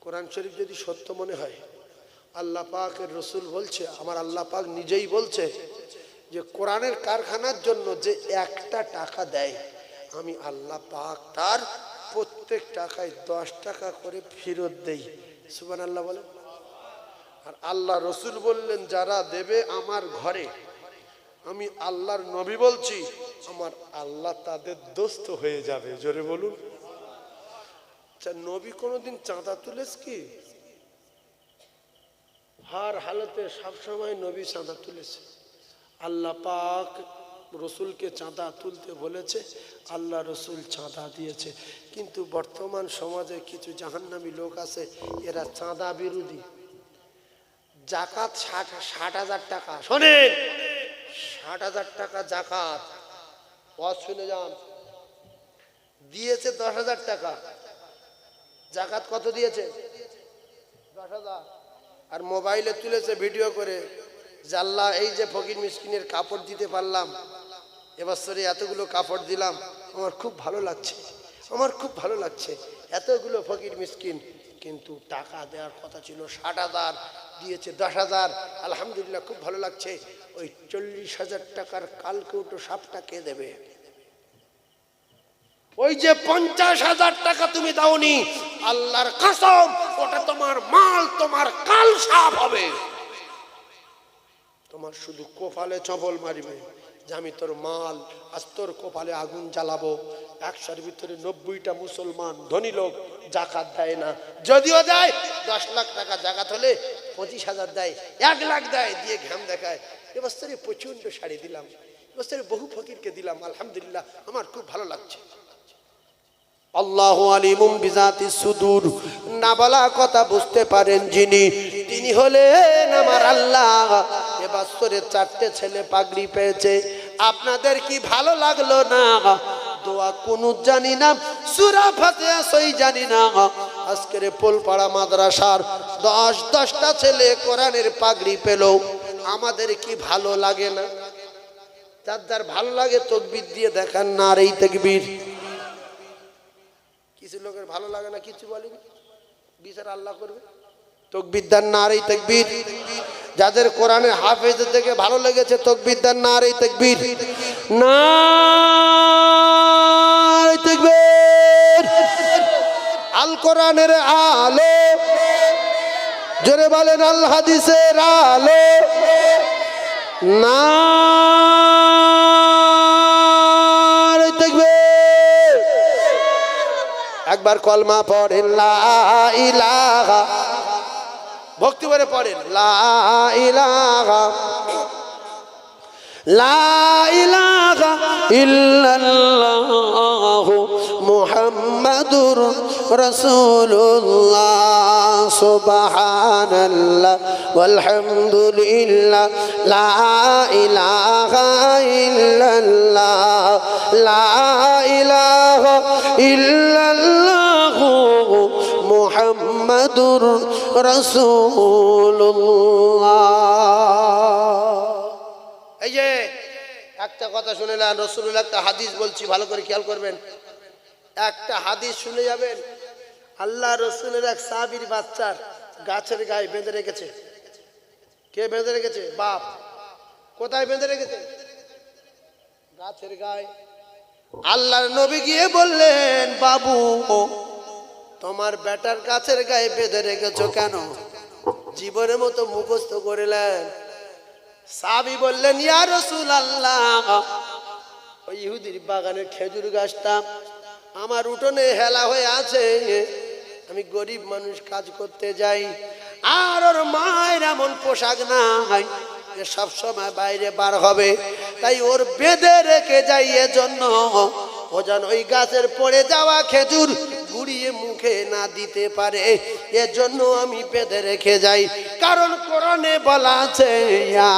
কোরআন শরীফ যদি সত্য মনে হয়, আল্লাহ পাকের রসুল বলছে, আমার আল্লাহ পাক নিজেই বলছে যে কোরআনের কারখানার জন্য যে 1টা টাকা দেয়, আমি আল্লাহ পাক তার প্রত্যেক টাকায় 10 টাকা করে ফেরত দেই। সুবহানাল্লাহ বলে। আর আল্লাহ রসুল বললেন যারা দেবে আমার ঘরে, আমি আল্লাহর নবী বলছি, আমার আল্লাহ তাদের দোস্ত হয়ে যাবে। জোরে বলুন। আচ্ছা, নবী কোনোদিন চাঁদা তুলেছ কি? হার হালতে সবসময় নবী চাঁদা তুলেছে। আল্লাহ পাক রসুলকে চাঁদা তুলতে বলেছে, আল্লাহ রসুল চাঁদা দিয়েছে। কিন্তু বর্তমান সমাজে কিছু জাহান্নামী লোক আছে, এরা চাঁদা বিরোধী। জাকাত 60,000 টাকা, শোনেন, 60,000 টাকা জাকাত, ওয়াজ শুনে যান, দিয়েছে 10,000 টাকা। জাকাত কত দিয়েছে? 10,000। আর মোবাইলে তুলেছে ভিডিও করে, জাল্লা এই যে ফকির মিসকিনের কাপড় দিতে পারলাম, এবছরে এতগুলো কাপড় দিলাম, আমার খুব ভালো লাগছে, আমার খুব ভালো লাগছে, এতগুলো ফকির মিসকিন। কিন্তু টাকা দেওয়ার কথা ছিল 60,000, দিয়েছে 10,000। আলহামদুলিল্লাহ, খুব ভালো লাগছে। ওই 40,000 টাকার কালকেউটো সাপটা কে দেবে? ওই যে 50,000 টাকা তুমি দাওনি, আল্লাহর কসম, ওটা তোমার মাল, তোমার কাল সাপ হবে। তোমার শুধু কপালে চপল মারিবে যে আমি তোর মাল, আজ তোর কপালে আগুন জ্বালাবো। 100-র ভিতরে 90টা মুসলমান ধনী লোক জাকাত দেয় না, যদিও দেয় 10 লাখ টাকা জাকাত হলে 25,000 দেয়, 1 লাখ দেয়, দিয়ে ঘাম দেখায়। এবছরে প্রচন্ড শাড়ি দিলাম, এবছরে বহু ফকিরকে দিলাম, আলহামদুলিল্লাহ, আমার খুব ভালো লাগছে। আল্লাহু আলিমুম বিজাতিস সুদূর, না বলা কথা বুঝতে পারেন যিনি, তিনি হলেন আমার আল্লাহ। এবছরে 4টে ছেলে পাগড়ি পেয়েছে, আপনাদের কি ভালো লাগলো না? দোয়া কুনুত জানি না, সূরা ফাতিহা সই জানি না। আজকের পোলপাড়া মাদ্রাসার 10টা ছেলে কোরআনের পাগড়ি পেল, আমাদের কি ভালো লাগে না? যার ভালো লাগে তাকবীর দিয়ে দেখান, নারে তাকবীর। কিছু লোকের ভালো লাগে না, কিছু বলেনি, বিচার আল্লাহ করবে। তাকবীর দেন, নারে তাকবীর। যাদের কোরআনের হাফেজের থেকে ভালো লেগেছে তাকবীর দেন, নারে তাকবীর, নারে তাকবীর। আল কোরআনের আলো, জোরে বলেন আল হাদিসের আলো, নারে তাকবীর। একবার কলমা পড়েন, লা ইলাহা, ভক্তি করে পড়েন, লা ইলাহা, লা ইলাহা ইল্লাল্লাহু মুহাম্মাদুর রাসূলুল্লাহ সুবহানাল্লাহ ওয়ালহামদুলিল্লাহ লা ইলাহা ইল্লাল্লাহ লা ইলাহা ইল্লাল্লাহ মুহাম্মাদুর রাসূলুল্লাহ। এই যে একটা কথা শুনলেন, রাসূলুল্লাহ একটা হাদিস বলছি, ভালো করে খেয়াল করবেন। একটা হাদিস শুনে যাবেন। আল্লাহ রসুলের এক সাহাবীর বাচ্চার গাছের গায়ে বেঁধে রেখেছে। কে বেঁধে রেখেছে? বাপ। কোথায় বেঁধে রেখেছে? গাছের গায়ে। আল্লাহর নবী গিয়ে বললেন, বাবু তোমার বেটার গাছের গায়ে বেঁধে রেখেছো কেন? জীবনের মতো মুখস্থ করিলেন। সাহাবী বললেন, ইয়া রাসূলুল্লাহ, ওই ইহুদির বাগানের খেজুর গাছটা আমার উঠোনে হেলা হয়ে আছে। আমি গরিব মানুষ, কাজ করতে যাই, আর ওর মায়ের এমন পোশাক নাই যে সবসময় বাইরে বার হবে, তাই ওর বেঁধে রেখে যাই। এজন্য ও যেন ওই গাছের পড়ে যাওয়া খেজুর গুড়িয়ে মুখে না দিতে পারে, এজন্য আমি বেঁধে রেখে যাই। কারণ কোরআনে বলা আছে, ইয়া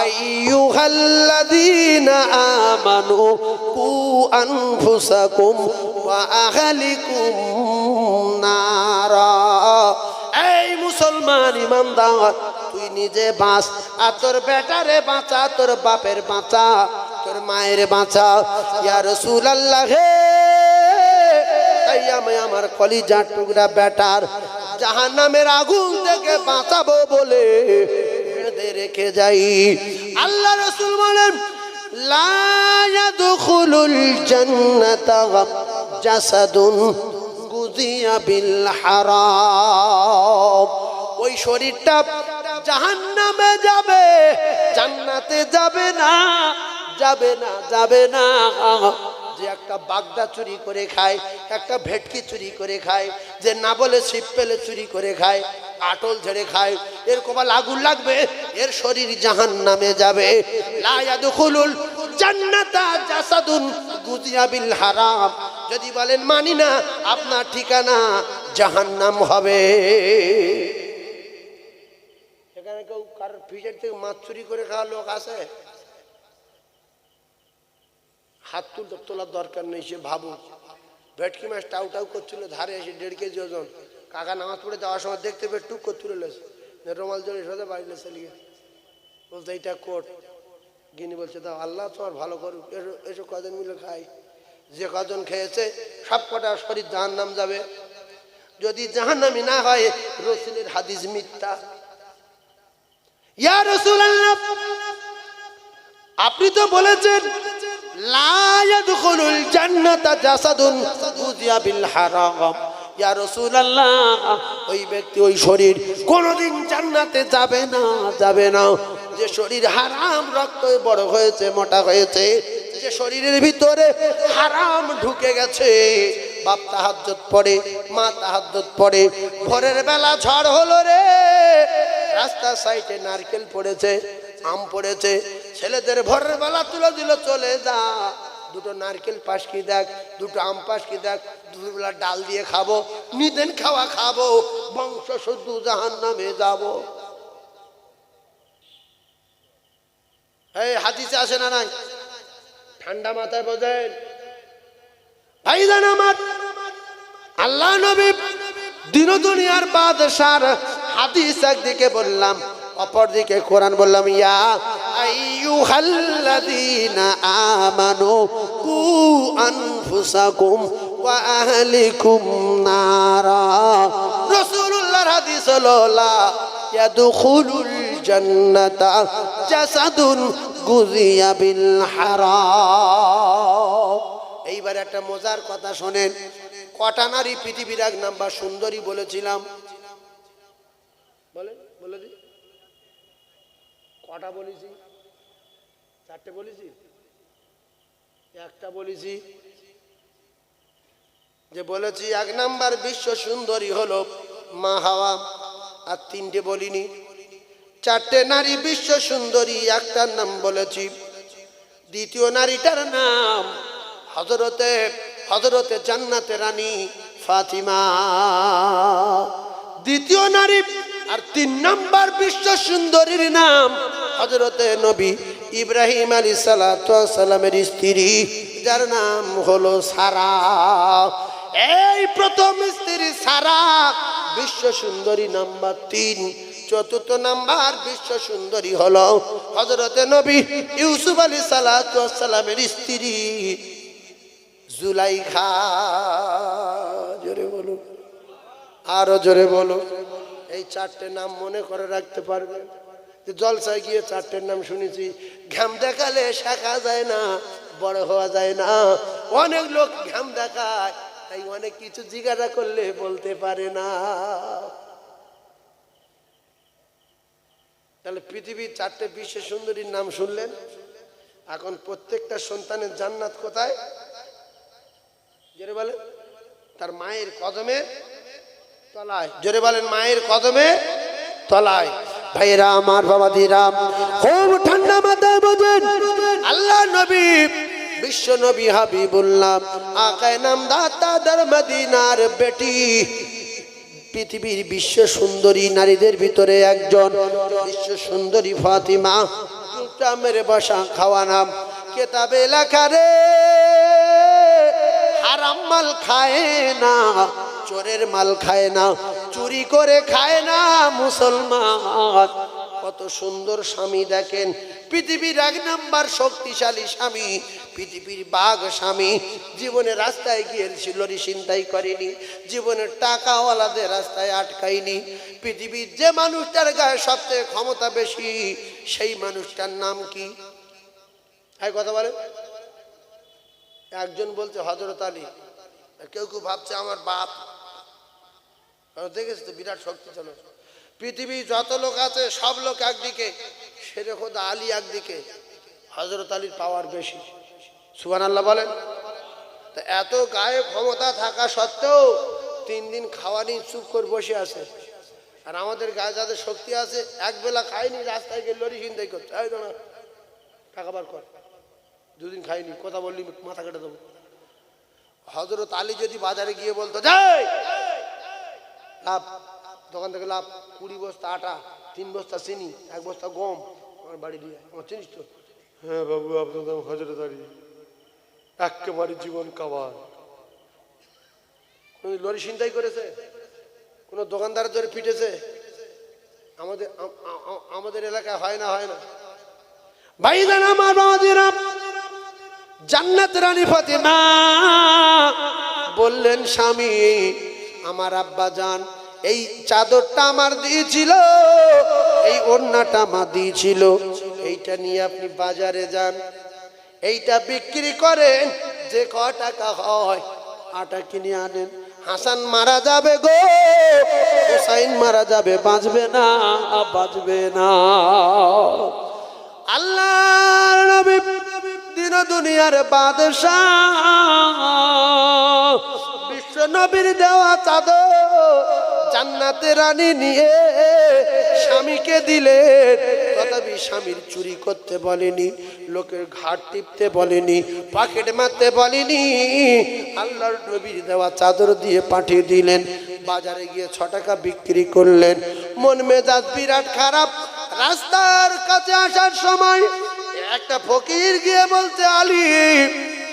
আইয়ুহাল্লাযীনা আমানু কু আনফুসাকুম ওয়া আহলিকুম নারা। এই মুসলমান ইমানদার, তুই নিজে বাঁচ, আর তোর বেটারে বাঁচা, তোর বাপের বাঁচা, তোর মায়ের বাঁচা। ইয়া রাসূলুল্লাহ হে, তাই আমি আমার কলিজার টুকরা বেটার জাহান্নামের আগুন থেকে বাঁচাবো বলে বেঁধে রেখে যাই। আল্লাহ রাসূল বলেন, লা ইয়াদখুলুল জান্নাতা জাসাদুন গুযিয়া বিল হারাম। ওই শরীরটা জাহান্নামে যাবে, জান্নাতে যাবে না, যাবে না, যাবে না। যে একটা বাগদা চুরি করে খায়, একটা ভেটকি চুরি করে খায়, যে না বলে ছিপ পেলে চুরি করে খায়, আটল ঝেড়ে খায়, এর কপাল আগুন লাগবে, এর শরীর জাহান্নামে যাবে। লা ইয়াদখুলুল জান্নাতা জাসাদুন গুযিয়া বিল হারাম। যদি বলেন মানি না, আপনার ঠিকানা জাহান্নাম হবে। এখানে কেউ কার ফ্রিজের থেকে মাছ চুরি করে খাওয়া লোক আছে? হাত তোলার দরকার নেই। সে ভাবু ভেটকি মাছ টাউ টাউ করছিল, ধারে এসে 1.5 কেজি ওজন। কাকা নামাজ পড়ে যাওয়ার সময় দেখতে পেয়ে টুক করে তুলে লেছে, রুমাল জড়িয়ে সোজা বাড়ি লেছে লিগে। বলতে এইটা কোট। গিনি বলছে, দাও, আল্লাহ তোমার ভালো করুক, এসব কজন মিলে খাই। যে কজন খেয়েছে সব কটা শরীর জাহান্নাম যাবে। যদি জাহান্নামি না হয়, রাসূলের হাদিস মিথ্যা। ইয়া রাসূলুল্লাহ, আপনি তো বলেছেন লা ইয়াদখুলুল জান্নাতা জাসাদুন গুযিয়া বিল হারাম। ইয়া রাসূলুল্লাহ, ওই ব্যক্তি, ওই শরীর কোনোদিন জান্নাতে যাবে না, যাবে না। যে শরীর হারাম রক্ত বড় হয়েছে, মোটা হয়েছে, যে শরীরের ভিতরে হারাম ঢুকে গেছে। বাপ তাহাজ্জুদ পড়ে, মা তাহাজ্জুদ পড়ে, ভোরের বেলা ঝড় হলো রে, রাস্তা সাইডে নারকেল পড়েছে, আম পড়েছে, ছেলেদের ভোরের বেলা তুলে দিল, চলে যা, দুটো নারকেল পাশ কি দেখ, দুটো আম পাশ কি দেখ, দুপুরবেলা ডাল দিয়ে খাবো, নিদেন খাওয়া খাবো, বংশ শুদ্ধ জাহান্নামে যাবো। এই হাদিসে আসে না নাই? ঠান্ডা মাথায় বোঝেন ভাইজান আমার। আল্লাহ নবী দিন দুনিয়ার বাদশার হাদিস একদিকে বললাম, অপরদিকে কোরআন বললাম। ইয়া আইয়ুহাল্লাযীনা আমানু কু আনফুসাকুম ওয়া আহলিকুম নারা। রাসূলুল্লাহর হাদিস হলো, লা ইয়াদখুলুল জান্নাতা জাসাদুন গুযিয়া বিল হারাম। এইবার একটা মজার কথা শোনেন। কটা নারী পৃথিবীর 1 নাম্বার সুন্দরী বলেছিলাম? বলেন, বলে দিই। কটা বলেছি? 4টে বলেছি? একটা বলেছি? যে বলেছি 1 নাম্বার বিশ্ব সুন্দরী হলো মা হাওয়া, আর 3টে বলিনি। 4টে নারী বিশ্ব সুন্দরী, একটার নাম বলেছি। দ্বিতীয় নারীটার নাম হযরতে জান্নাতের রানী ফাতিমা। দ্বিতীয় নারী আর 3 নম্বর বিশ্ব সুন্দরীর নাম হযরতে নবী ইব্রাহিম আলাইহিস সালাতু ওয়াস সালামের স্ত্রী, যার নাম হলো সারা। এই প্রথম স্ত্রী সারা বিশ্ব সুন্দরী নাম্বার 3। চতুর্থ নাম্বার বিশ্ব সুন্দরী হলো হযরতে নবী ইউসুফ আলাইহিস সালাতু ওয়াস সালামের স্ত্রী জুলাইখা। জোরে বলো, আরো জোরে বলো। এই 4টে নাম মনে করে রাখতে পারবেন। জলসায় গিয়ে 4টের নাম শুনেছি, ঘাম দেখালে শেখা যায় না, বড় হওয়া যায় না। অনেক লোক ঘাম দেখায়, তাই অনেক কিছু জিজ্ঞাসা করলে বলতে পারে না। তাহলে পৃথিবীর 4টে বিশ্ব সুন্দরীর নাম শুনলেন। এখন প্রত্যেকটা সন্তানের জান্নাত কোথায়? জোরে বলেন, তার মায়ের কদমে তলায়। জোরে বলেন, মায়ের কদমে তলায়। ভাইরা আমার, বাবাদিরা, খুব ঠান্ডা মাথায় বোঝেন, আল্লাহ নবী বিশ্ব নবী হাবিবুল্লাহ আকায়ে নামদার তাদের মদিনার বেটি, পৃথিবীর বিশ্ব সুন্দরী নারীদের ভিতরে একজন বিশ্ব সুন্দরী ফাতিমা। মেরে বসা খাওয়া নাম কেতাবে লেখা রে, হারাম মাল খায় না, চোরের মাল খায় না, চুরি করে খায় না মুসলমান। কত সুন্দর স্বামী দেখেন, পৃথিবীর 1 নাম্বার শক্তিশালী স্বামী, পৃথিবীর বাঘ স্বামী। জীবনে রাস্তায় গিয়ে লরি ছিনতাই করেনি, জীবনের টাকাওয়ালাদের রাস্তায় আটকায়নি। পৃথিবীর যে মানুষটার গায়ে সবচেয়ে ক্ষমতা বেশি, সেই মানুষটার নাম কি? এই কথা বলে। একজন বলছে হযরত আলী, কেউ কেউ ভাবছে আমার বাপ। দেখেছি তো, বিরাট শক্তিশালী। পৃথিবী যত লোক আছে সব লোক একদিকে, সেরে খোদা আলী একদিকে। হযরত আলীর পাওয়ার বেশি। সুবহানাল্লাহ বলেন। তা এত গায়ে ক্ষমতা থাকা সত্ত্বেও 3 দিন খাওয়া নিয়ে চুপ করে বসে আছে। আর আমাদের গায়ে যাদের শক্তি আছে, একবেলা খায়নি, রাস্তায় গিয়ে লরি ছিনতাই করছে। এই দাঁড়া, টাকা বার কর। 2 দিন খাইনি, কথা বললি মাথা কেটে দেবো। হযরত আলী যদি বাজারে গিয়ে বলতো, যাই লাভ, দোকান থেকে লাভ 20 বস্তা আটা, 3 বস্তা চিনি, 1 বস্তা গম আমার বাড়ি দিয়ে, আমার চিনিস তো? হ্যাঁ বাবু, আপনার নাম হযরত আলী, একেবারে জীবন কাবার। কোন লরি ছিনতাই করেছে? কোন দোকানদার ধরে পিটেছে? আমাদের এলাকায় হয় না, হয় না। ভাইজান আমার, বাবাজিরা, জান্নাত রানী ফাতিমা বললেন, স্বামী আমার আব্বা জান এই চাদরটা আমার দিয়েছিল, এই ওড়নাটা আমার দিয়েছিল, এইটা নিয়ে আপনি বাজারে যান, এইটা বিক্রি করেন, যে ক টাকা হয় আটা কিনে আনেন। হাসান মারা যাবে গো, হুসাইন মারা যাবে, বাঁচবে না, বাঁচবে না। আল্লাহর নবী দিন দুনিয়ার বাদশাহ, বিশ্ব নবীর দেওয়া চাদর জান্নাতের রানী নিয়ে স্বামীকে দিলেন। তথাপি স্বামীর চুরি করতে বলেনি, লোকের ঘাট টিপতে বলেনি, পকেট মারতে বলেনি। আল্লাহর নবীর দেওয়া চাদর দিয়ে পাঠিয়ে দিলেন। বাজারে গিয়ে 6 টাকা বিক্রি করলেন। মন মেজাজ বিরাট খারাপ। রাস্তার কাছে আসার সময় একটা ফকির গিয়ে বলছে, আলী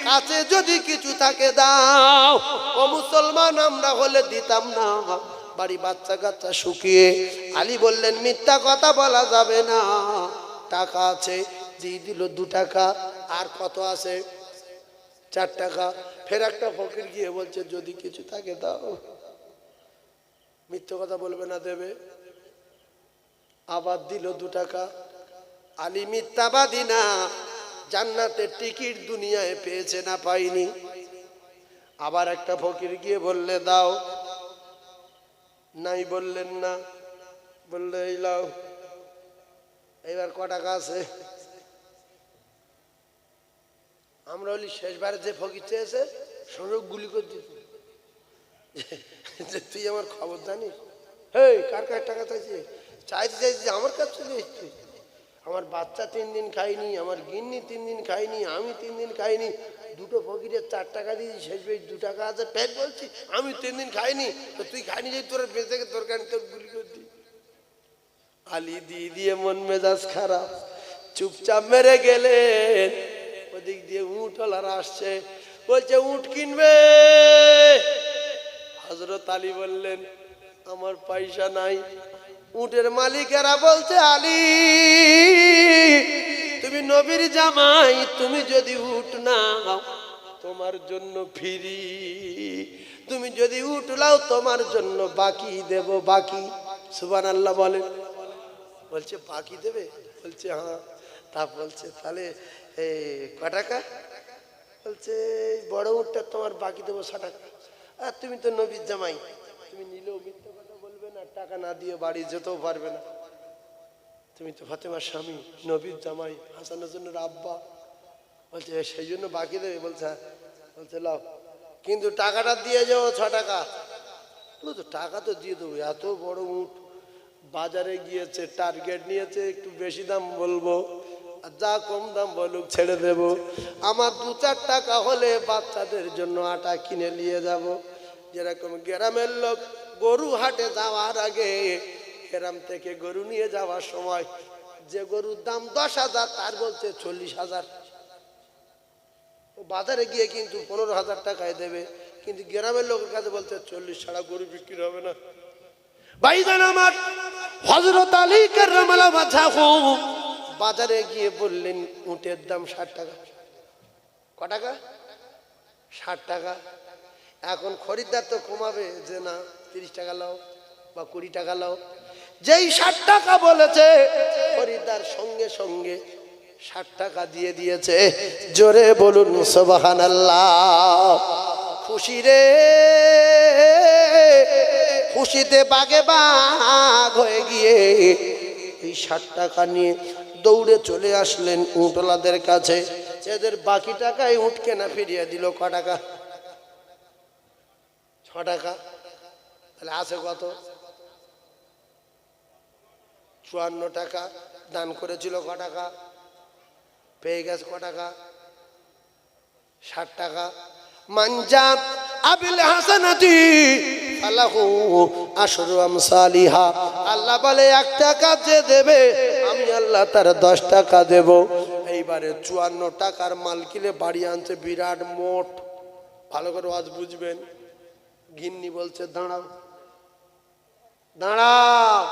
কাছে যদি কিছু থাকে দাও। ও মুসলমান আমরা হলে দিতাম না, বাড়ি বাচ্চা কাচ্চা শুকিয়ে। আলী বললেন, মিথ্যা কথা বলা যাবে না, টাকা আছে। দিয়ে দিল 2 টাকা। আর কত আছে? 4 টাকা। ফের একটা ফকির গিয়ে বলছে, যদি কিছু থাকে দাও। মিথ্যা কথা বলবে না, দেবে। আবার দিল 2 টাকা। আলী মিথ্যাবাদী না, জান্নাতের টিকিট দুনিয়ায় পেয়েছে না পাইনি। আবার একটা ফকির গিয়ে বললে, দাও। নাই বললেন না, বললে এই লাও। এইবার ক টাকা আছে? আমরা বলি, শেষবার যে ফকির চেয়েছে সঙ্গে গুলি করে দিতে, যে তুই আমার খবর জানিস? এই কার কার টাকা চাইছে? চাইছি আমার কাছে চলে এসছি। আমার বাচ্চা 3 দিন খাইনি, আমার গিন্নি 3 দিন খাইনি, আমি 3 দিন খাইনি। দুটো ফকিরের 4 টাকা দিয়েছি, শেষ বেশ 2 টাকা আছে, পেট বলছি আমি 3 দিন খাইনি, তো তুই খাইনি যে তোর বেঁচে তোর কানে তোর গুলি করে দিই। আলী দিয়ে দিয়ে মন মেজাজ খারাপ, চুপচাপ মেরে গেলেন। ওদিক দিয়ে উঁটওয়ালারা আসছে, বলছে উঁট কিনবে। হযরত আলী বললেন আমার পয়সা নাই। উটের মালিকেরা বলছে আলী তুমি নবীর জামাই, তুমি যদি উট নাও তোমার জন্য ফ্রি, তুমি যদি উট লাও তোমার জন্য বাকি দেব, বাকি। সুবহানাল্লাহ বলেন। বলছে বাকি দেবে? বলছে হ্যাঁ। তা বলছে তাহলে ক টাকা? বলছে বড় উটটা তোমার বাকি দেবো 100 টাকা। আর তুমি তো নবীর জামাই, তুমি নিলেও মিথ্যা কথা বলবে না, টাকা না দিয়ে বাড়ি যেতেও পারবে না, তুমি তো ফাতেমার স্বামী, নবীর জামাই, হাসান হোসেনের আব্বা। বলছে সেই জন্য বাকি দেবে? বলছে হ্যাঁ। বলছে লাও, কিন্তু টাকাটা দিয়ে যাও 6 টাকা। তো টাকা তো দিয়ে দেবো, এত বড় উট বাজারে গিয়েছে, টার্গেট নিয়েছে একটু বেশি দাম বলবো, আর যা কম দাম বলুক ছেড়ে দেব। আমার 2-4 টাকা হলে বাচ্চাদের জন্য আটা কিনে নিয়ে যাব। যেরকম গ্রামের লোক গরু হাটে যাওয়ার আগে গ্রাম থেকে গরু নিয়ে যাওয়ার সময় যে গরুর দাম 10,000 তার বলছে 40,000, বাজারে গিয়ে কিন্তু 15,000 টাকায় দেবে, কিন্তু গ্রামের লোকের কাছে বলছে 40 ছাড়া গরু বিক্রি হবে না। ভাইজান আমার, হযরত আলী কাররামাল্লাহু ওয়াজহাহু বাজারে গিয়ে বললেন উটের দাম 60 টাকা। ক টাকা? 60 টাকা। এখন খরিদ্দার তো কমাবে যে না 30 টাকা লাও বা 20 টাকা লাও। যেই 60 টাকা বলেছে খরিদ্দার সঙ্গে সঙ্গে 60 টাকা দিয়ে দিয়েছে। জোরে বলুন সুবহানাল্লাহ। খুশি রে, খুশিতে বাগে বাগ হয়ে গিয়ে এই 60 টাকা নিয়ে দৌড়ে চলে আসলেন উটওয়ালাদের কাছে। এদের বাকি টাকায় উট কেনা ফিরিয়ে দিল। ক টাকা? 6 টাকা। তাহলে আছে কত? 54 টাকা। দান করেছিল ক টাকা? পেয়ে গেছে ক টাকা? 60 টাকা। মানজাব আবিল হাসানাতি ফালাহু আশরু আমসালিহা। আল্লাহ বলে 1 টাকা যে দেবে আমি আল্লাহ তার 10 টাকা দেব। এইবারে 54 টাকার মাল কিনে বাড়ি আনছে বিরাট মোট। ভালো করে আজ বুঝবেন। গিন্নি বলছে দাঁড়াও দাঁড়াও।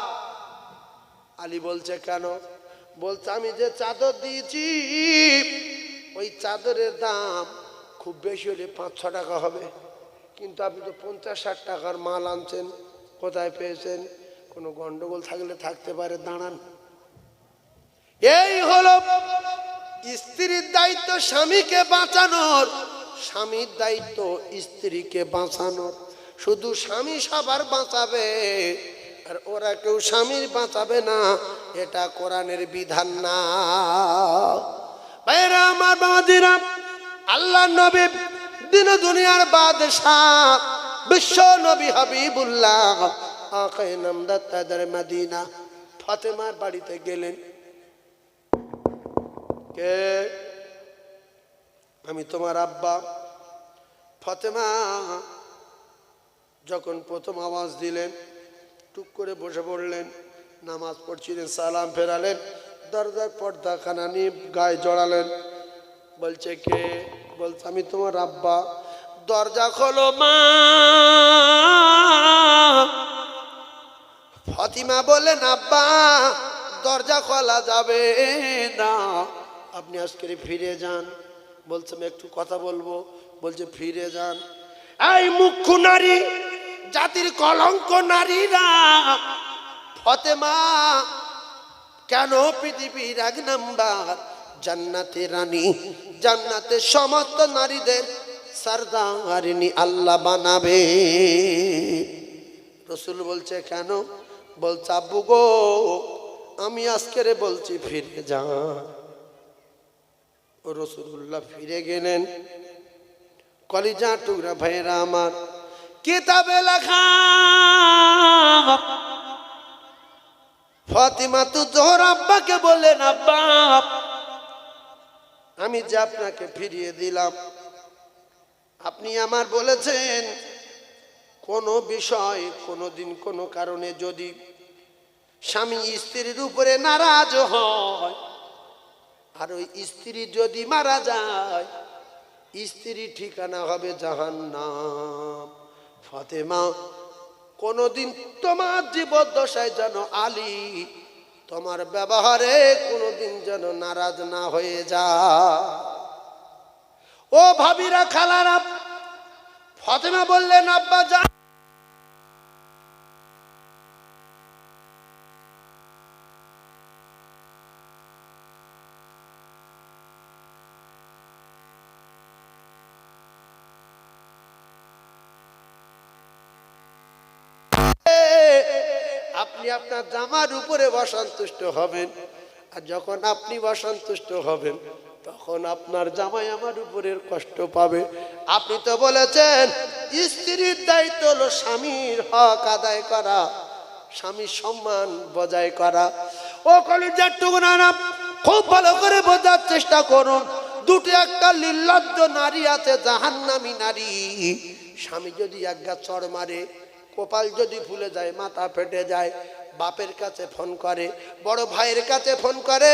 আলী বলছে কেন? বলছে আমি যে চাদর দিয়েছি ওই চাদরের দাম খুব বেশি হলে 5-6 টাকা হবে, কিন্তু আপনি তো 50-60 টাকার মাল আনছেন, কোথায় পেয়েছেন? কোনো গন্ডগোল থাকলে থাকতে পারে, দাঁড়ান। এই হলো স্ত্রীর দায়িত্ব স্বামীকে বাঁচানোর, স্বামীর দায়িত্ব স্ত্রীকে বাঁচানোর। শুধু স্বামী সবার বাঁচাবে আর ওরা কেউ স্বামীর বাঁচাবে না, এটা কোরআনের বিধান না। ভাইরা আমার, বাবাজিরা, আল্লাহ নবী দিন দুনিয়ার বাদশাহ বিশ্ব নবী হাবিবুল্লাহ আকায়ে নামদার তাদের মদিনা ফাতেমার বাড়িতে গেলেন। কে? আমি তোমার আব্বা। ফাতেমা যখন প্রথম আওয়াজ দিলেন টুক করে বসে পড়লেন, নামাজ পড়ছিলেন, সালাম ফেরালেন, দরজার পর্দাখানা নিয়ে গায়ে জড়ালেন। বলছে কে? বলছে আমি তোমার আব্বা। দরজা খোলো মা। ফাতিমা বলেন আব্বা দরজা খোলা যাবে না, আপনি আজকে ফিরে যান। বলছে আমি একটু কথা বলবো। বলছে ফিরে যান। এই মুখ্য নারী, জাতির কলঙ্ক নারীরা, ফাতেমা কেন পৃথিবীর 1 নাম্বার জান্নাতের রানী, জান্নাতের সমস্ত নারীদের সরদারিনী আল্লাহ বানাবে? রাসূল বলছে কেন? বলছে আব্বু গো আমি আজকের বলছি ফিরে যান। রাসূলুল্লাহ ফিরে গেলেন। কলিজা টুকরা ভাইরা আমার, কিতাবে লেখা ফাতিমা তো জোহর আব্বাকে বলেন আব্বা আমি যে আপনাকে ফিরিয়ে দিলাম আপনি আমার বলেছেন কোনো বিষয় কোনোদিন কোনো কারণে যদি স্বামী স্ত্রীর উপরে নারাজ হয় আর ওই স্ত্রী যদি মারা যায় স্ত্রী ঠিকানা হবে জাহান্নাম। ফাতেমা কোনোদিন তোমার জীবদ্দশায় যেন আলী তোমার ব্যবহারে কোনোদিন যেন নারাজ না হয়ে যায়। ও ভাবিরা খালারা, ফাতেমা বললেন আব্বা যান আপনি আপনার জামার উপরে অসন্তুষ্ট হবেন, আর যখন আপনি অসন্তুষ্ট হবেন তখন আপনার জামাই আমার উপরের কষ্ট পাবে। আপনি তো বলেছেন স্ত্রীর দায়িত্ব হলো স্বামীর হক আদায় করা, স্বামীর সম্মান বজায় করা। ও কলিজার টুকরা না, খুব ভালো করে বোঝার চেষ্টা করুন। দুটো একটা নির্লজ্জ নারী আছে, জাহান্নামী নারী। স্বামী যদি একগা চড় মারে, কপাল যদি ফুলে যায়, মাথা ফেটে যায়, বাপের কাছে ফোন করে, বড় ভাইয়ের কাছে ফোন করে,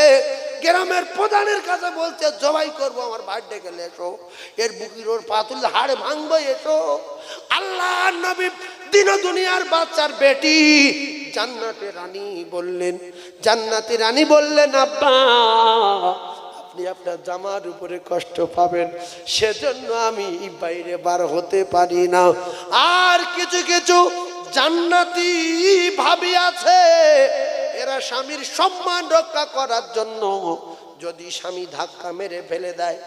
গ্রামের প্রধানের কাছে বলছে জবাই করবো, আমার বার্থডে গেলে এসো, এর বুকির ওর পাতুল হাড় ভাঙবো এসো। আল্লাহ নবী দিন দুনিয়ার বাচ্চার বেটি জান্নাতে রানী বললেন, জান্নাতি রানী বললেন আব্বা আপনি আপনার জামার উপরে কষ্ট পাবেন, সেজন্য আমি বাইরে বার হতে পারি না। আর কিছু কিছু জান্নাতি ভাবি আছে, এরা স্বামীর সম্মান রক্ষা করার জন্য যদি স্বামী ধাক্কা মেরে ফেলে দেয়,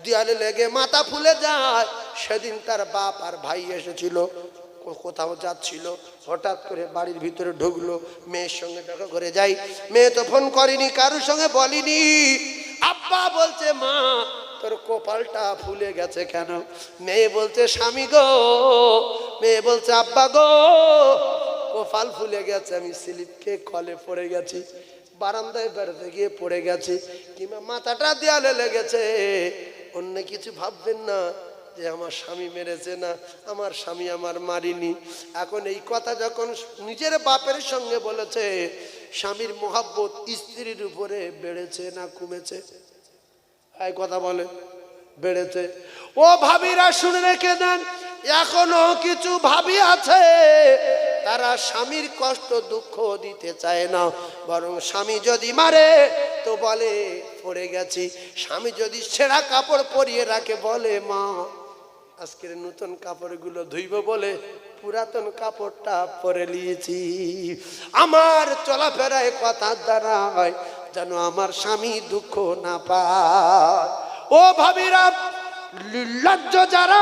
দেয়ালে লেগে মাথা ফুলে যায়। সেদিন তার বাপ আর ভাই এসেছিল, কোথাও যাচ্ছিল, হঠাৎ করে বাড়ির ভিতরে ঢুকলো, মেয়ের সঙ্গে দেখা করে যাই। মেয়ে তো ফোন করেনি, কারোর সঙ্গে বলিনি। আব্বা বলছে মা তোর কপালটা ফুলে গেছে কেন? মেয়ে বলছে স্বামী গো, মেয়ে বলছে আব্বা গো কপাল ফুলে গেছে, আমি স্লিপকে কলে পড়ে গেছি, বারান্দায় বেড়াতে গিয়ে পড়ে গেছি, কিংবা মাথাটা দেয়ালে লেগেছে। অন্য কিছু ভাববেন না যে আমার স্বামী মেরেছে, না আমার স্বামী আমার মারিনি। এখন এই কথা যখন নিজের বাপের সঙ্গে বলেছে, স্বামীর মহাব্বত স্ত্রীর উপরে বেড়েছে না কমেছে? এই কথা বলে বেড়েছে। ও ভাবিরা শুনে রেখে দেন, এখনো কিছু ভাবি আছে তারা স্বামীর কষ্ট দুঃখ দিতে চায় না, বরং স্বামী যদি মারে তো বলে পড়ে গেছি, স্বামী যদি ছেঁড়া কাপড় পরিয়ে রাখে বলে মা আজকের নতুন কাপড়গুলো ধুইব বলে পুরাতন কাপড়টা পরে নিয়েছি। আমার চলাফেরায় কথার দ্বারা যেন আমার স্বামী দুঃখ না পায়। ও ভাবিরা, নির্লজ্জ যারা